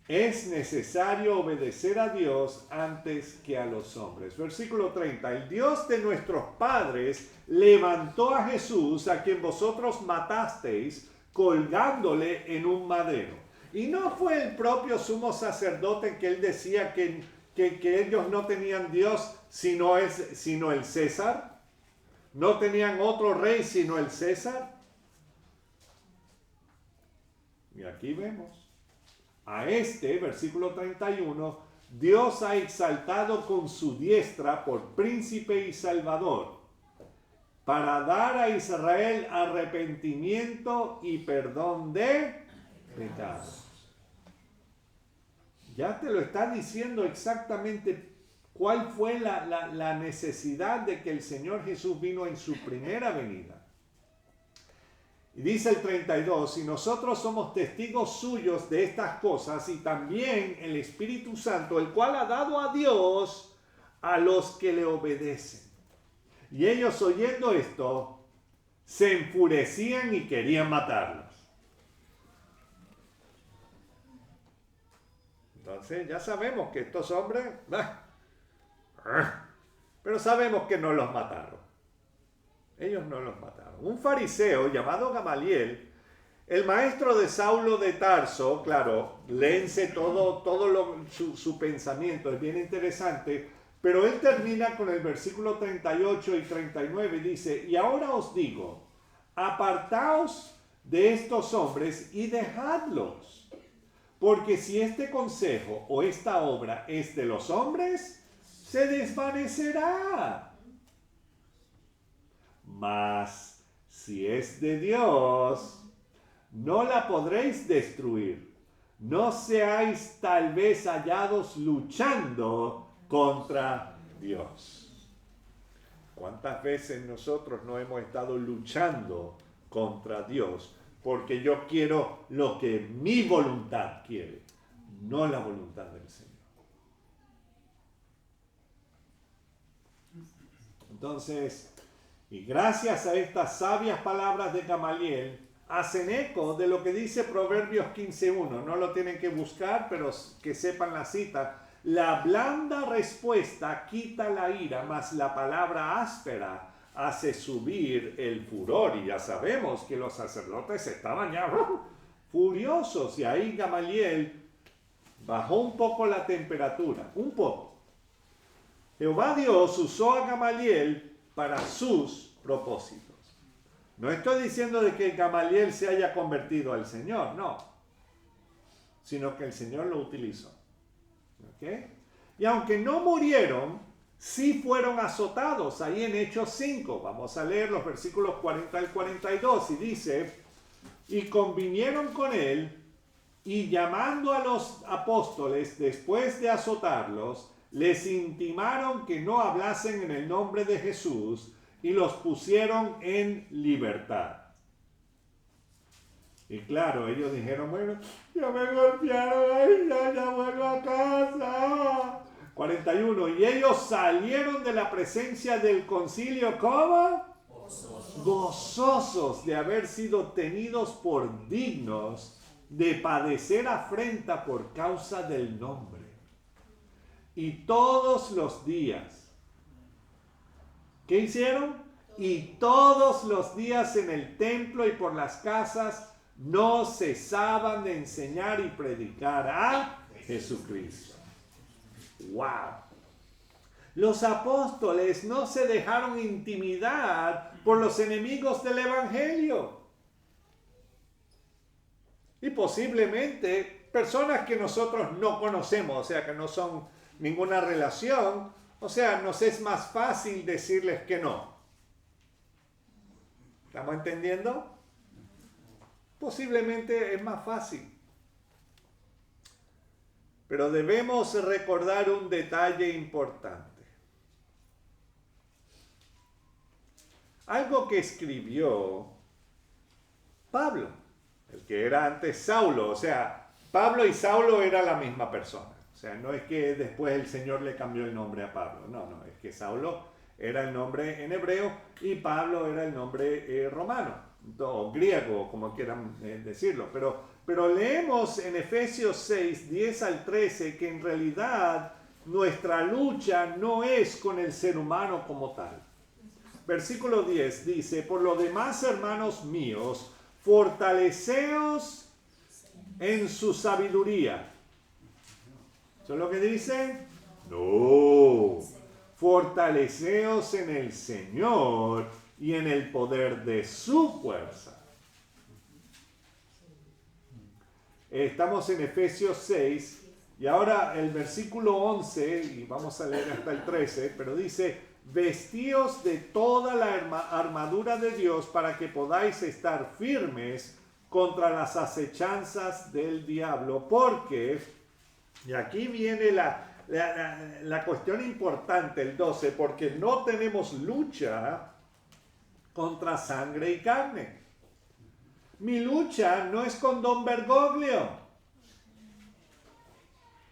Es necesario obedecer a Dios antes que a los hombres. Versículo 30. El Dios de nuestros padres levantó a Jesús, a quien vosotros matasteis, colgándole en un madero. Y no fue el propio sumo sacerdote que él decía que ellos no tenían Dios sino el César. No tenían otro rey sino el César. Y aquí vemos. A este, versículo 31, Dios ha exaltado con su diestra por príncipe y salvador, para dar a Israel arrepentimiento y perdón de pecados. Ya te lo está diciendo exactamente cuál fue la necesidad de que el Señor Jesús vino en su primera venida. Y dice el 32, y nosotros somos testigos suyos de estas cosas, y también el Espíritu Santo, el cual ha dado a Dios a los que le obedecen. Y ellos oyendo esto, se enfurecían y querían matarlos. Entonces ya sabemos que estos hombres, pero sabemos que no los mataron. Ellos no los mataron. Un fariseo llamado Gamaliel, el maestro de Saulo de Tarso, claro, léense todo su pensamiento, es bien interesante, pero él termina con el versículo 38 y 39, dice, y ahora os digo, apartaos de estos hombres y dejadlos, porque si este consejo o esta obra es de los hombres, se desvanecerá. Mas si es de Dios, no la podréis destruir. No seáis tal vez hallados luchando contra Dios. ¿Cuántas veces nosotros no hemos estado luchando contra Dios? Porque yo quiero lo que mi voluntad quiere, no la voluntad del Señor. Entonces, y gracias a estas sabias palabras de Gamaliel, hacen eco de lo que dice Proverbios 15:1. No lo tienen que buscar, pero que sepan la cita. La blanda respuesta quita la ira, mas la palabra áspera hace subir el furor. Y ya sabemos que los sacerdotes estaban ya furiosos. Y ahí Gamaliel bajó un poco la temperatura, un poco. Jehová Dios usó a Gamaliel para sus propósitos. No estoy diciendo de que Gamaliel se haya convertido al Señor, no. Sino que el Señor lo utilizó. ¿Ok? Y aunque no murieron, sí fueron azotados. Ahí en Hechos 5, vamos a leer los versículos 40 al 42, y dice: y convinieron con él, y llamando a los apóstoles, después de azotarlos, les intimaron que no hablasen en el nombre de Jesús, y los pusieron en libertad. Y claro, ellos dijeron: bueno, ya me golpearon, ya vuelvo a casa. 41. Y ellos salieron de la presencia del concilio, ¿cómo? Gozosos de haber sido tenidos por dignos de padecer afrenta por causa del nombre. Y todos los días, ¿qué hicieron? Y todos los días en el templo y por las casas no cesaban de enseñar y predicar a Jesucristo. ¡Wow! Los apóstoles no se dejaron intimidar por los enemigos del evangelio. Y posiblemente personas que nosotros no conocemos, o sea, que no son ninguna relación, o sea, nos es más fácil decirles que no. ¿Estamos entendiendo? Posiblemente es más fácil. Pero debemos recordar un detalle importante. Algo que escribió Pablo, el que era antes Saulo. O sea, Pablo y Saulo eran la misma persona. O sea, no es que después el Señor le cambió el nombre a Pablo. No, es que Saulo era el nombre en hebreo y Pablo era el nombre romano, o griego, como quieran decirlo. Pero leemos en Efesios 6, 10 al 13, que en realidad nuestra lucha no es con el ser humano como tal. Versículo 10 dice: por lo demás, hermanos míos, fortaleceos en su sabiduría. ¿Eso es lo que dice? No. Fortaleceos en el Señor y en el poder de su fuerza. Estamos en Efesios 6 y ahora el versículo 11, y vamos a leer hasta el 13, pero dice: vestíos de toda la armadura de Dios para que podáis estar firmes contra las acechanzas del diablo, porque, y aquí viene la cuestión importante, el 12, porque no tenemos lucha contra sangre y carne. Mi lucha no es con Don Bergoglio,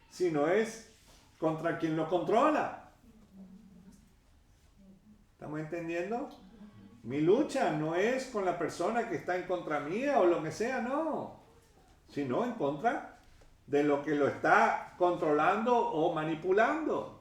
sino es contra quien lo controla. ¿Estamos entendiendo? Mi lucha no es con la persona que está en contra mía o lo que sea, no. Sino en contra de lo que lo está controlando o manipulando.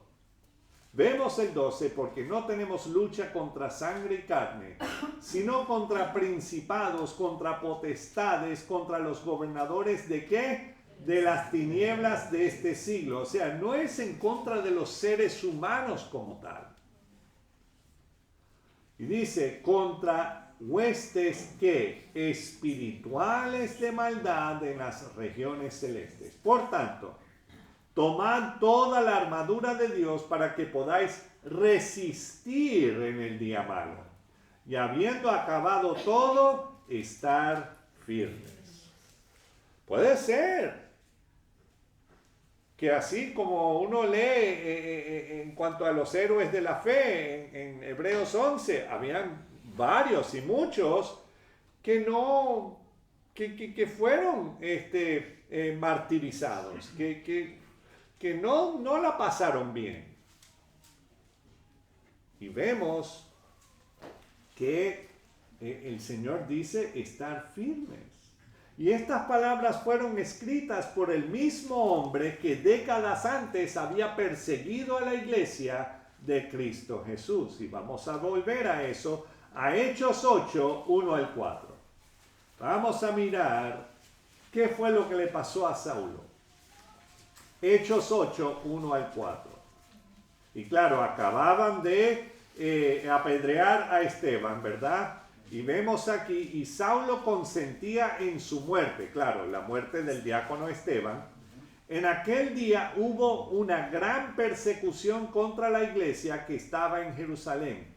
Vemos el 12, porque no tenemos lucha contra sangre y carne, sino contra principados, contra potestades, contra los gobernadores de ¿qué? De las tinieblas de este siglo. O sea, no es en contra de los seres humanos como tal. Y dice: contra huestes que espirituales de maldad en las regiones celestes. Por tanto, tomad toda la armadura de Dios para que podáis resistir en el día malo. Y habiendo acabado todo, estar firmes. Puede ser que así como uno lee en cuanto a los héroes de la fe en Hebreos 11, habían varios y muchos que fueron martirizados, que no la pasaron bien. Y vemos que el Señor dice estar firmes. Y estas palabras fueron escritas por el mismo hombre que décadas antes había perseguido a la iglesia de Cristo Jesús. Y vamos a volver a eso, a Hechos 8, 1 al 4. Vamos a mirar qué fue lo que le pasó a Saulo. Hechos 8, 1 al 4. Y claro, acababan de apedrear a Esteban, ¿verdad? Y vemos aquí, y Saulo consentía en su muerte, claro, la muerte del diácono Esteban. En aquel día hubo una gran persecución contra la iglesia que estaba en Jerusalén,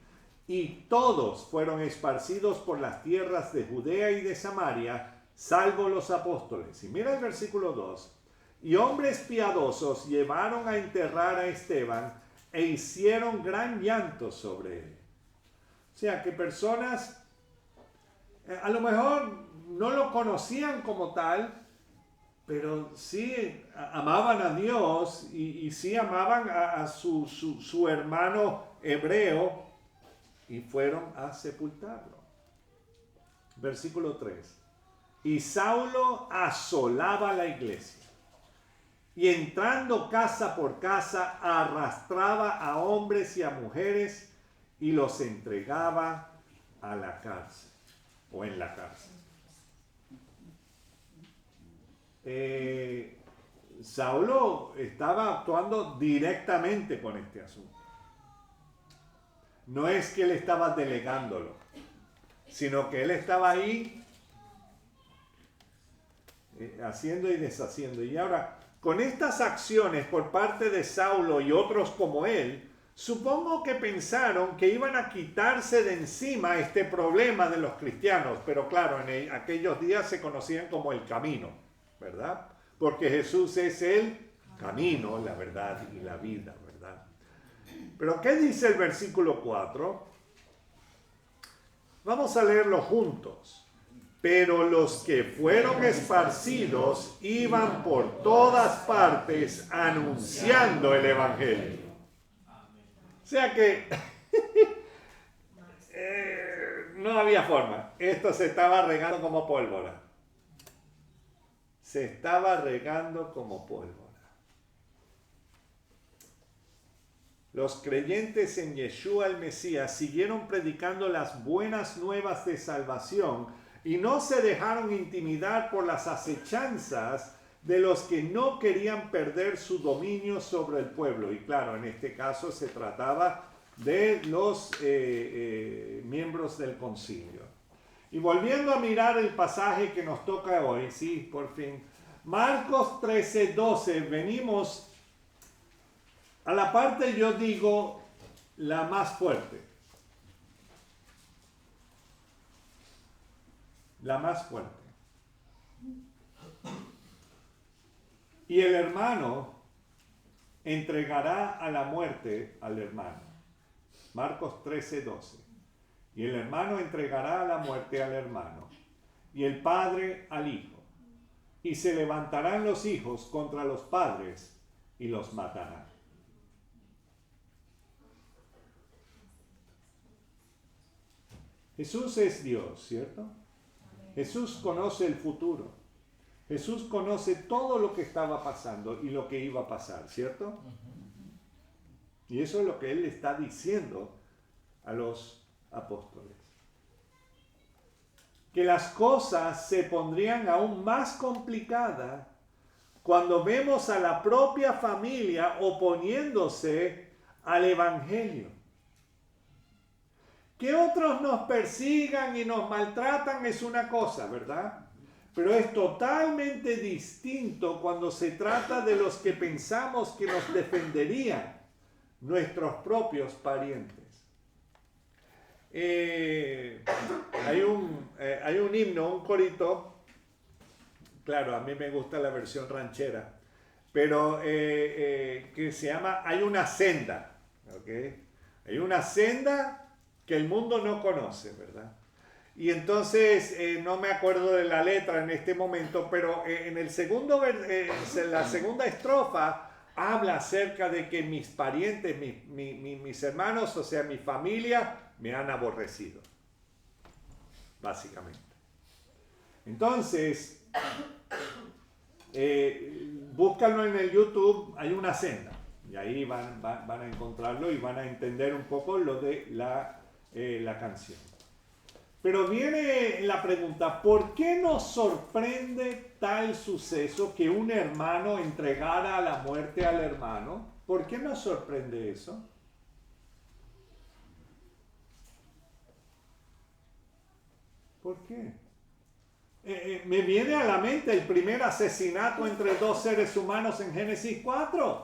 y todos fueron esparcidos por las tierras de Judea y de Samaria, salvo los apóstoles. Y mira el versículo 2. Y hombres piadosos llevaron a enterrar a Esteban e hicieron gran llanto sobre él. O sea que personas a lo mejor no lo conocían como tal, pero sí amaban a Dios y sí amaban a su hermano hebreo y fueron a sepultarlo. Versículo 3. Y Saulo asolaba la iglesia y entrando casa por casa arrastraba a hombres y a mujeres y los entregaba a la cárcel o en la cárcel. Saulo estaba actuando directamente con este asunto. No es que él estaba delegándolo, sino que él estaba ahí haciendo y deshaciendo. Y ahora, con estas acciones por parte de Saulo y otros como él, supongo que pensaron que iban a quitarse de encima este problema de los cristianos, pero claro, en aquellos días se conocían como el camino, ¿verdad? Porque Jesús es el camino, la verdad y la vida, ¿verdad? Pero ¿qué dice el versículo 4? Vamos a leerlo juntos. Pero los que fueron esparcidos iban por todas partes anunciando el evangelio. O sea que no había forma. Esto se estaba regando como pólvora. Se estaba regando como pólvora. Los creyentes en Yeshua el Mesías siguieron predicando las buenas nuevas de salvación y no se dejaron intimidar por las acechanzas de los que no querían perder su dominio sobre el pueblo. Y claro, en este caso se trataba de los miembros del concilio. Y volviendo a mirar el pasaje que nos toca hoy, sí, por fin, Marcos 13:12, venimos a la parte, yo digo, la más fuerte. La más fuerte. Y el hermano entregará a la muerte al hermano. Marcos 13:12. Y el hermano entregará a la muerte al hermano, y el padre al hijo. Y se levantarán los hijos contra los padres y los matarán. Jesús es Dios, ¿cierto? Jesús conoce el futuro. Jesús conoce todo lo que estaba pasando y lo que iba a pasar, ¿cierto? Y eso es lo que Él le está diciendo a los apóstoles. Que las cosas se pondrían aún más complicadas cuando vemos a la propia familia oponiéndose al Evangelio. Que otros nos persigan y nos maltratan es una cosa, ¿verdad? Pero es totalmente distinto cuando se trata de los que pensamos que nos defenderían, nuestros propios parientes. Hay un himno, un corito, claro, a mí me gusta la versión ranchera, pero que se llama Hay una senda, ¿ok? Hay una senda que el mundo no conoce, ¿verdad? Y entonces, no me acuerdo de la letra en este momento, pero en el la segunda estrofa habla acerca de que mis parientes, mis hermanos, o sea, mi familia, me han aborrecido, básicamente. Entonces, búscalo en el YouTube, hay una senda, y ahí van a encontrarlo y van a entender un poco lo de la canción. Pero viene la pregunta, ¿por qué nos sorprende tal suceso que un hermano entregara a la muerte al hermano? ¿Por qué nos sorprende eso? ¿Por qué? Me viene a la mente el primer asesinato entre dos seres humanos en Génesis 4.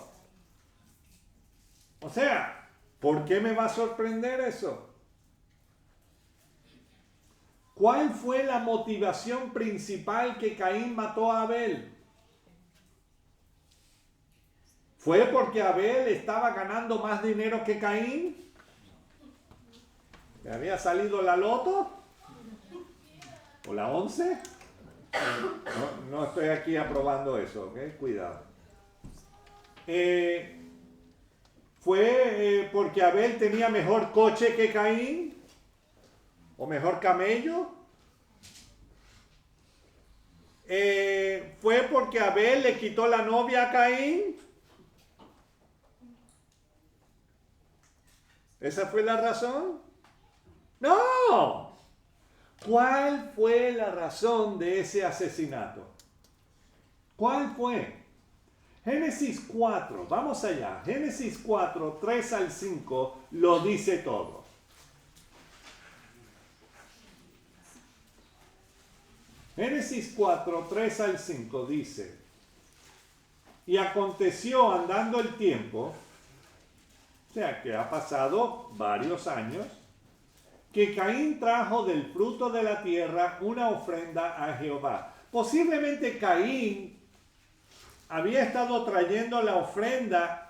O sea, ¿por qué me va a sorprender eso? ¿Cuál fue la motivación principal que Caín mató a Abel? ¿Fue porque Abel estaba ganando más dinero que Caín? ¿Le había salido la loto? ¿O la 11? No estoy aquí aprobando eso, ¿ok? Cuidado. ¿Fue porque Abel tenía mejor coche que Caín? ¿O mejor camello? ¿Fue porque Abel le quitó la novia a Caín? ¿Esa fue la razón? ¡No! ¿Cuál fue la razón de ese asesinato? ¿Cuál fue? Génesis 4, vamos allá. Génesis 4, 3 al 5 lo dice todo. Génesis 4, 3 al 5 dice: y aconteció andando el tiempo, o sea que ha pasado varios años, que Caín trajo del fruto de la tierra una ofrenda a Jehová. Posiblemente Caín había estado trayendo la ofrenda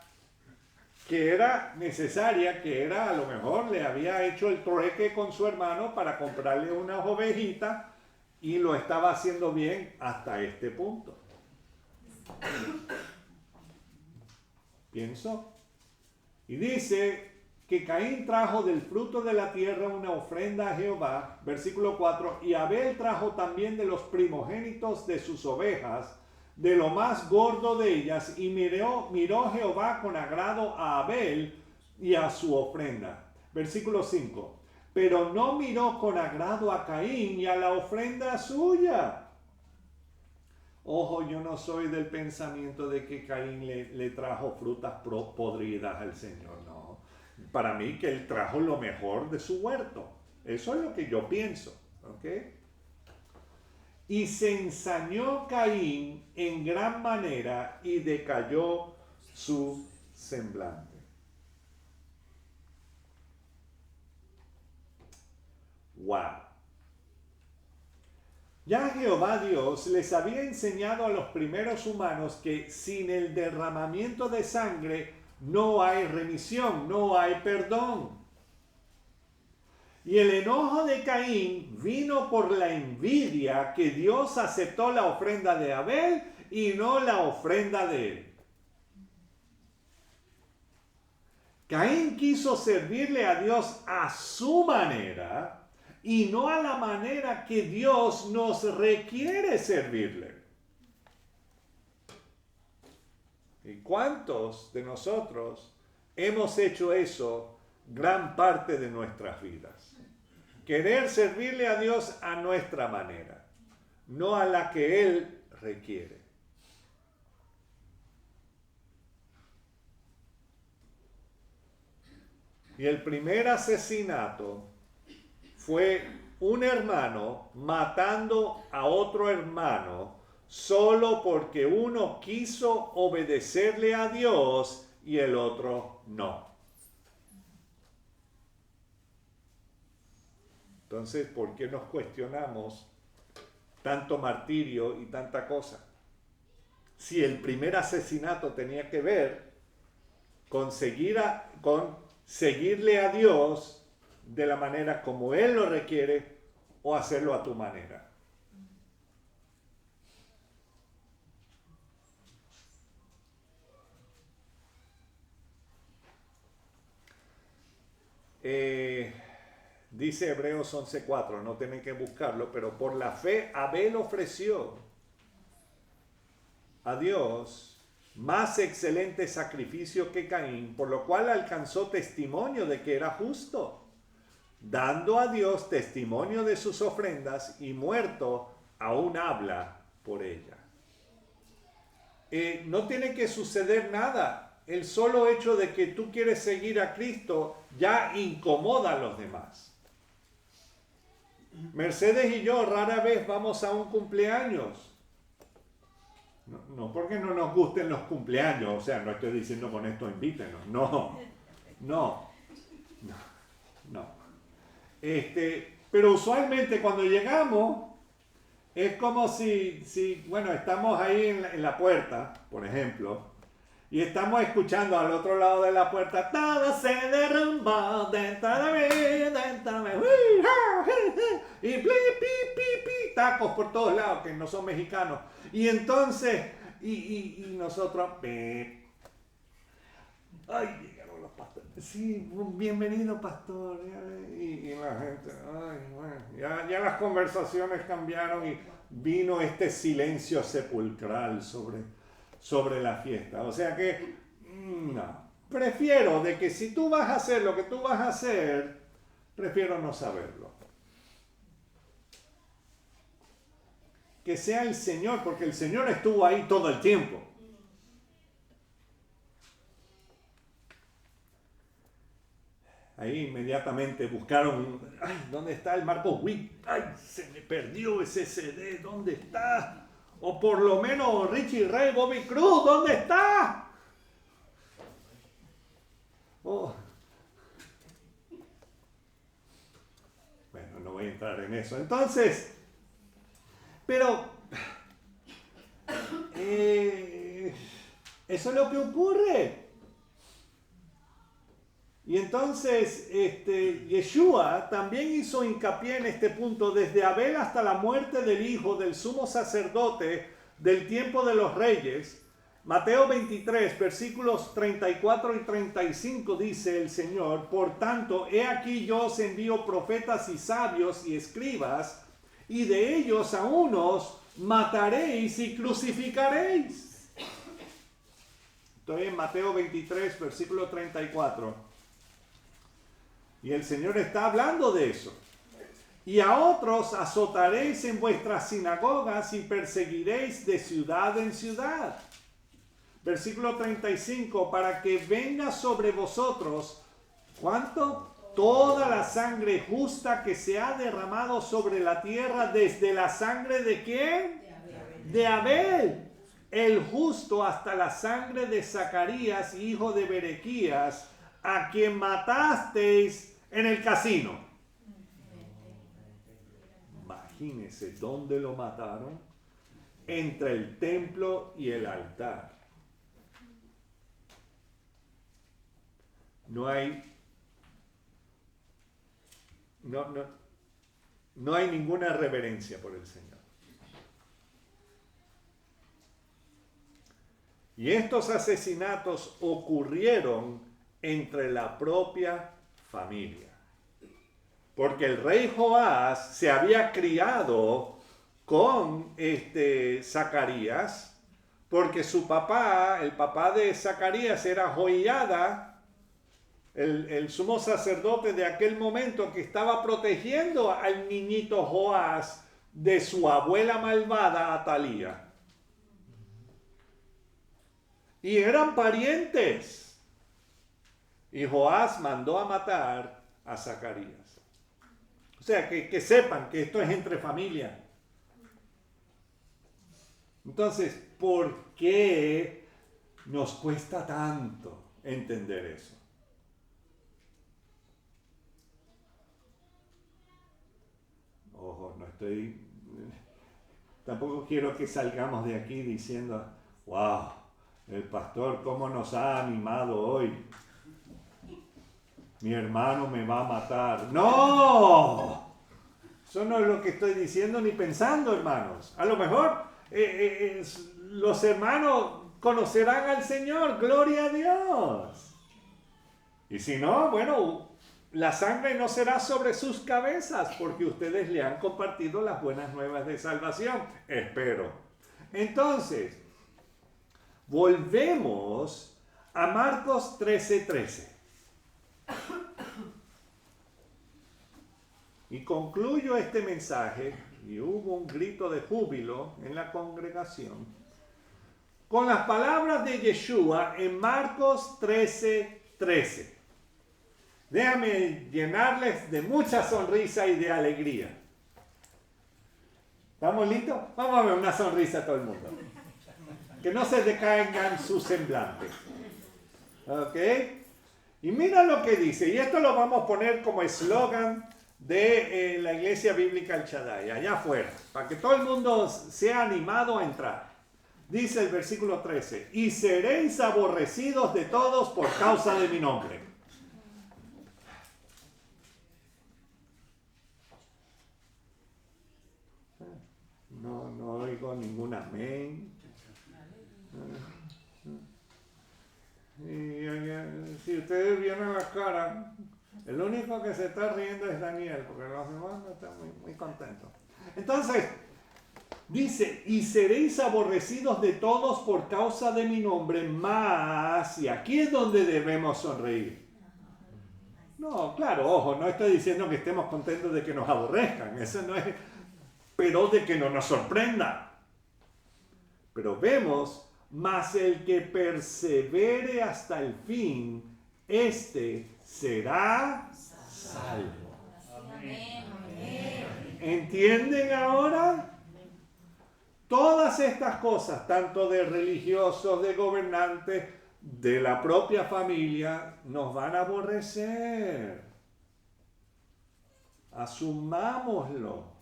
que era necesaria, que era, a lo mejor le había hecho el trueque con su hermano para comprarle unas ovejitas y lo estaba haciendo bien hasta este punto. Pienso. Y dice que Caín trajo del fruto de la tierra una ofrenda a Jehová, versículo 4, y Abel trajo también de los primogénitos de sus ovejas, de lo más gordo de ellas, y miró Jehová con agrado a Abel y a su ofrenda. Versículo 5, pero no miró con agrado a Caín y a la ofrenda suya. Ojo, yo no soy del pensamiento de que Caín le trajo frutas podridas al Señor, no. Para mí que él trajo lo mejor de su huerto. Eso es lo que yo pienso, ¿ok? Y se ensañó Caín en gran manera y decayó su semblante. ¡Wow! Ya Jehová Dios les había enseñado a los primeros humanos que sin el derramamiento de sangre no hay remisión, no hay perdón. Y el enojo de Caín vino por la envidia que Dios aceptó la ofrenda de Abel y no la ofrenda de él. Caín quiso servirle a Dios a su manera y no a la manera que Dios nos requiere servirle. ¿Y cuántos de nosotros hemos hecho eso gran parte de nuestras vidas? Querer servirle a Dios a nuestra manera, no a la que Él requiere. Y el primer asesinato fue un hermano matando a otro hermano solo porque uno quiso obedecerle a Dios y el otro no. Entonces, ¿por qué nos cuestionamos tanto martirio y tanta cosa? Si el primer asesinato tenía que ver con seguirle a Dios de la manera como Él lo requiere o hacerlo a tu manera. Dice Hebreos 11:4, no tienen que buscarlo, pero por la fe Abel ofreció a Dios más excelente sacrificio que Caín, por lo cual alcanzó testimonio de que era justo, dando a Dios testimonio de sus ofrendas, y muerto aún habla por ella. No tiene que suceder nada. El solo hecho de que tú quieres seguir a Cristo ya incomoda a los demás. Mercedes y yo rara vez vamos a un cumpleaños. No porque no nos gusten los cumpleaños, o sea, no estoy diciendo con esto invítenos, no. Pero usualmente cuando llegamos es como si bueno, estamos ahí en la puerta, por ejemplo, y estamos escuchando al otro lado de la puerta, todo se derrumbó dentro de mí, y pi, tacos por todos lados que no son mexicanos. Y entonces, y nosotros, ay, llegaron los pastores. Sí, bienvenido pastor. Y la gente, ay, bueno, ya las conversaciones cambiaron y vino este silencio sepulcral sobre la fiesta. O sea que, no. Prefiero de que si tú vas a hacer lo que tú vas a hacer, prefiero no saberlo. Que sea el Señor, porque el Señor estuvo ahí todo el tiempo. Ahí inmediatamente buscaron, ay, ¿dónde está el Marcos Witt? Ay, se me perdió ese CD, ¿dónde está? O por lo menos Richie Ray, Bobby Cruz, ¿dónde está? Oh. Bueno, no voy a entrar en eso. Entonces, pero eso es lo que ocurre. Y entonces Yeshua también hizo hincapié en este punto, desde Abel hasta la muerte del hijo del sumo sacerdote del tiempo de los reyes. Mateo 23, versículos 34 y 35 dice el Señor: por tanto, he aquí yo os envío profetas y sabios y escribas, y de ellos a unos mataréis y crucificaréis. Estoy en Mateo 23, versículo 34. Y el Señor está hablando de eso. Y a otros azotaréis en vuestras sinagogas y perseguiréis de ciudad en ciudad. Versículo 35, para que venga sobre vosotros, ¿cuánto? Toda la sangre justa que se ha derramado sobre la tierra, desde la sangre ¿de quién? De Abel, el justo, hasta la sangre de Zacarías, hijo de Berequías, a quien matasteis en el casino. Imagínense dónde lo mataron. Entre el templo y el altar. No hay ninguna reverencia por el Señor. Y estos asesinatos ocurrieron entre la propia familia. Porque el rey Joás se había criado con Zacarías, porque su papá, el papá de Zacarías, era Joiada, el sumo sacerdote de aquel momento, que estaba protegiendo al niñito Joás de su abuela malvada Atalía. Y eran parientes. Y Joás mandó a matar a Zacarías. O sea, que sepan que esto es entre familia. Entonces, ¿por qué nos cuesta tanto entender eso? Ojo, tampoco quiero que salgamos de aquí diciendo, wow, el pastor cómo nos ha animado hoy. Mi hermano me va a matar. ¡No! Eso no es lo que estoy diciendo ni pensando, hermanos. A lo mejor los hermanos conocerán al Señor. ¡Gloria a Dios! Y si no, bueno, la sangre no será sobre sus cabezas, porque ustedes le han compartido las buenas nuevas de salvación. Espero. Entonces, volvemos a Marcos 13:13. Y concluyo este mensaje, y hubo un grito de júbilo en la congregación, con las palabras de Yeshua en Marcos 13:13. Déjame llenarles de mucha sonrisa y de alegría. ¿Estamos listos? Vamos a ver una sonrisa a todo el mundo. Que no se decaigan sus semblantes. ¿Ok? Y mira lo que dice, y esto lo vamos a poner como eslogan de la Iglesia Bíblica El Shaddai, allá afuera, para que todo el mundo sea animado a entrar. Dice el versículo 13, y seréis aborrecidos de todos por causa de mi nombre. No oigo ningún amén. Y si ustedes vieron la cara, el único que se está riendo es Daniel, porque los demás no están muy contentos. Entonces, dice, y seréis aborrecidos de todos por causa de mi nombre, más, y aquí es donde debemos sonreír. No, claro, ojo, no estoy diciendo que estemos contentos de que nos aborrezcan, eso no es, pero de que no nos sorprenda. Pero vemos, mas el que persevere hasta el fin, este será salvo. ¿Entienden ahora? Todas estas cosas, tanto de religiosos, de gobernantes, de la propia familia, nos van a aborrecer. Asumámoslo.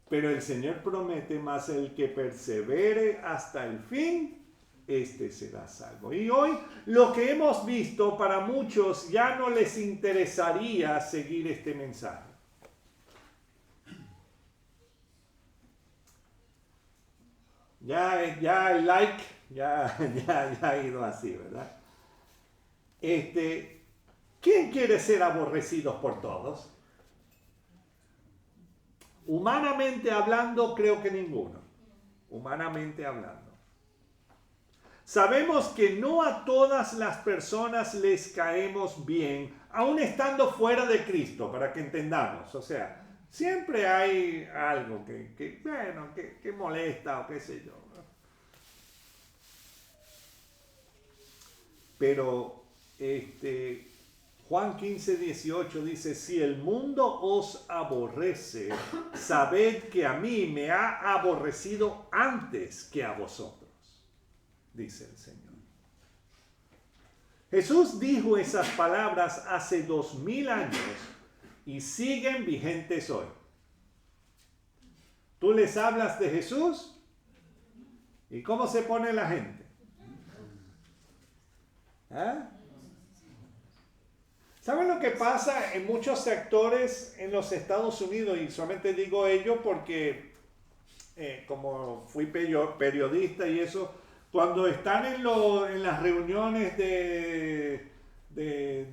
Pero el Señor promete, más el que persevere hasta el fin, este será salvo. Y hoy lo que hemos visto, para muchos ya no les interesaría seguir este mensaje. Ya el like ya ha ido así, ¿verdad? ¿Quién quiere ser aborrecidos por todos? Humanamente hablando, creo que ninguno. Humanamente hablando. Sabemos que no a todas las personas les caemos bien, aun estando fuera de Cristo, para que entendamos. O sea, siempre hay algo que molesta o qué sé yo. Pero Juan 15:18 dice, si el mundo os aborrece, sabed que a mí me ha aborrecido antes que a vosotros, dice el Señor. Jesús dijo esas palabras hace 2000 años y siguen vigentes hoy. Tú les hablas de Jesús y ¿cómo se pone la gente? ¿Ah? ¿Saben lo que pasa en muchos sectores en los Estados Unidos? Y solamente digo ello porque como fui periodista y eso, cuando están en las reuniones de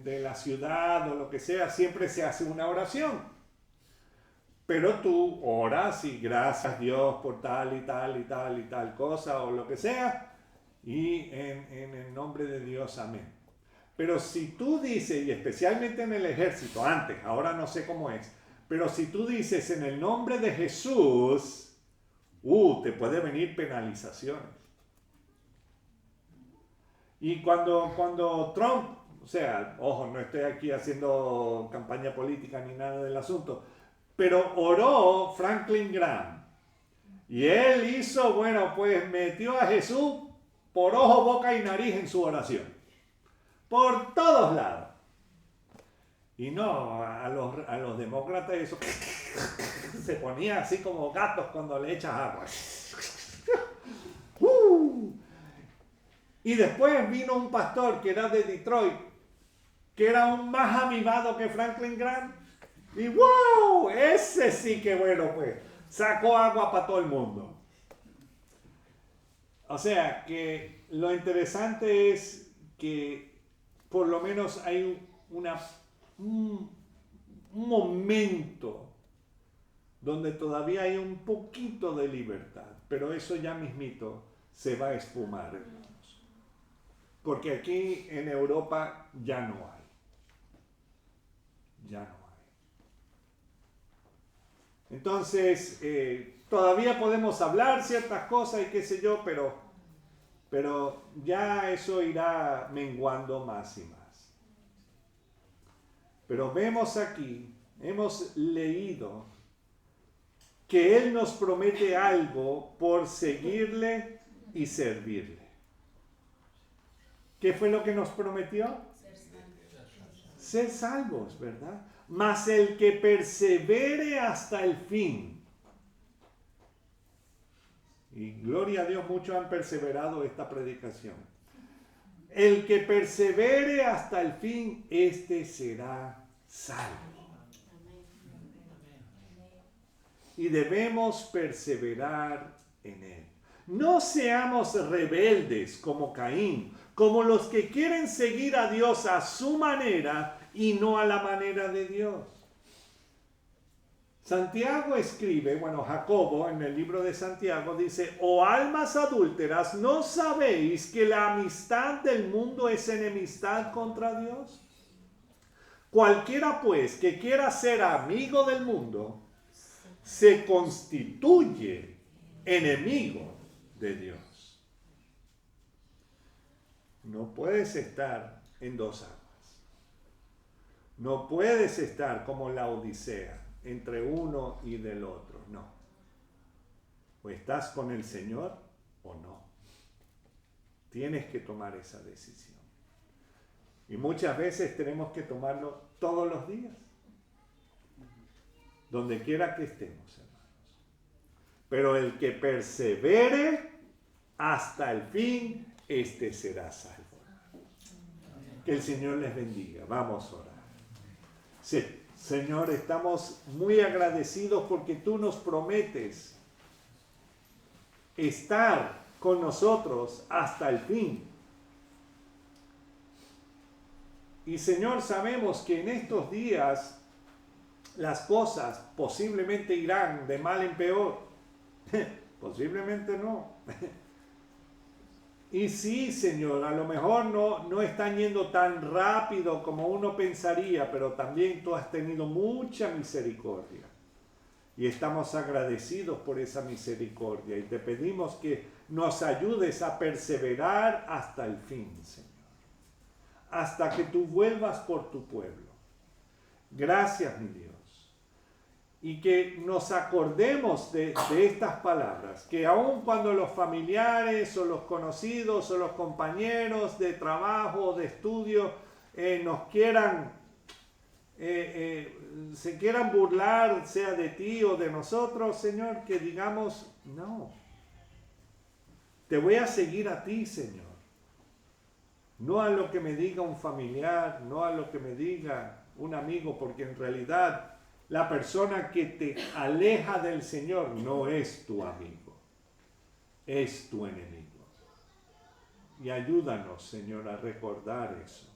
la ciudad o lo que sea, siempre se hace una oración. Pero tú oras y gracias a Dios por tal y tal y tal y tal cosa o lo que sea, y en el nombre de Dios, amén. Pero si tú dices, y especialmente en el ejército, antes, ahora no sé cómo es, pero si tú dices en el nombre de Jesús, te puede venir penalizaciones. Y cuando Trump, o sea, ojo, no estoy aquí haciendo campaña política ni nada del asunto, pero oró Franklin Graham. Y él hizo, pues metió a Jesús por ojo, boca y nariz en su oración. Por todos lados. Y no, a los demócratas eso se ponía así como gatos cuando le echas agua. Y después vino un pastor que era de Detroit, que era aún más avivado que Franklin Graham. Y ¡wow! Ese sí que pues sacó agua para todo el mundo. O sea que lo interesante es que por lo menos hay un momento donde todavía hay un poquito de libertad, pero eso ya mismito se va a esfumar, hermanos. Porque aquí en Europa ya no hay. Ya no hay. Entonces, todavía podemos hablar ciertas cosas y qué sé yo, pero ya eso irá menguando más y más. Pero vemos aquí, hemos leído que Él nos promete algo por seguirle y servirle. ¿Qué fue lo que nos prometió? Ser salvos, ¿verdad? Mas el que persevere hasta el fin. Y gloria a Dios, muchos han perseverado esta predicación. El que persevere hasta el fin, este será salvo. Y debemos perseverar en él. No seamos rebeldes como Caín, como los que quieren seguir a Dios a su manera y no a la manera de Dios. Santiago escribe, Jacobo en el libro de Santiago dice, oh almas adúlteras, ¿no sabéis que la amistad del mundo es enemistad contra Dios? Cualquiera pues que quiera ser amigo del mundo, se constituye enemigo de Dios. No puedes estar en dos aguas. No puedes estar como la Odisea, entre uno y del otro. No. O estás con el Señor o no. Tienes que tomar esa decisión. Y muchas veces tenemos que tomarlo todos los días. Donde quiera que estemos, hermanos. Pero el que persevere hasta el fin, este será salvo. Que el Señor les bendiga. Vamos a orar. Sí, Señor, estamos muy agradecidos porque tú nos prometes estar con nosotros hasta el fin. Y Señor, sabemos que en estos días las cosas posiblemente irán de mal en peor. Posiblemente no. Y sí, Señor, a lo mejor no están yendo tan rápido como uno pensaría, pero también tú has tenido mucha misericordia. Y estamos agradecidos por esa misericordia y te pedimos que nos ayudes a perseverar hasta el fin, Señor. Hasta que tú vuelvas por tu pueblo. Gracias, mi Dios. Y que nos acordemos de estas palabras, que aun cuando los familiares o los conocidos o los compañeros de trabajo o de estudio nos quieran, se quieran burlar, sea de ti o de nosotros, Señor, que digamos, no, te voy a seguir a ti, Señor. No a lo que me diga un familiar, no a lo que me diga un amigo, porque en realidad la persona que te aleja del Señor no es tu amigo, es tu enemigo. Y ayúdanos, Señor, a recordar eso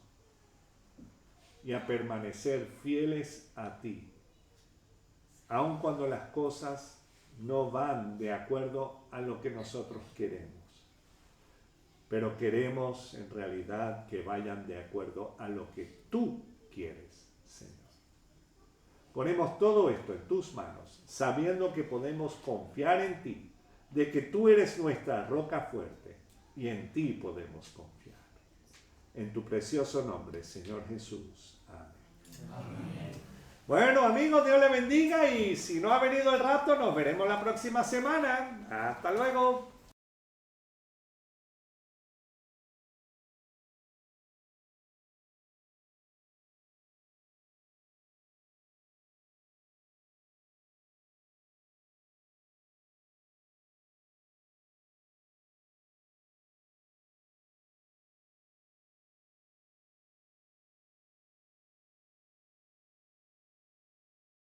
y a permanecer fieles a ti, aun cuando las cosas no van de acuerdo a lo que nosotros queremos. Pero queremos en realidad que vayan de acuerdo a lo que tú quieres, Señor. Ponemos todo esto en tus manos, sabiendo que podemos confiar en ti, de que tú eres nuestra roca fuerte y en ti podemos confiar. En tu precioso nombre, Señor Jesús. Amén. Amén. Bueno, amigos, Dios les bendiga y si no ha venido el rapto, nos veremos la próxima semana. Hasta luego.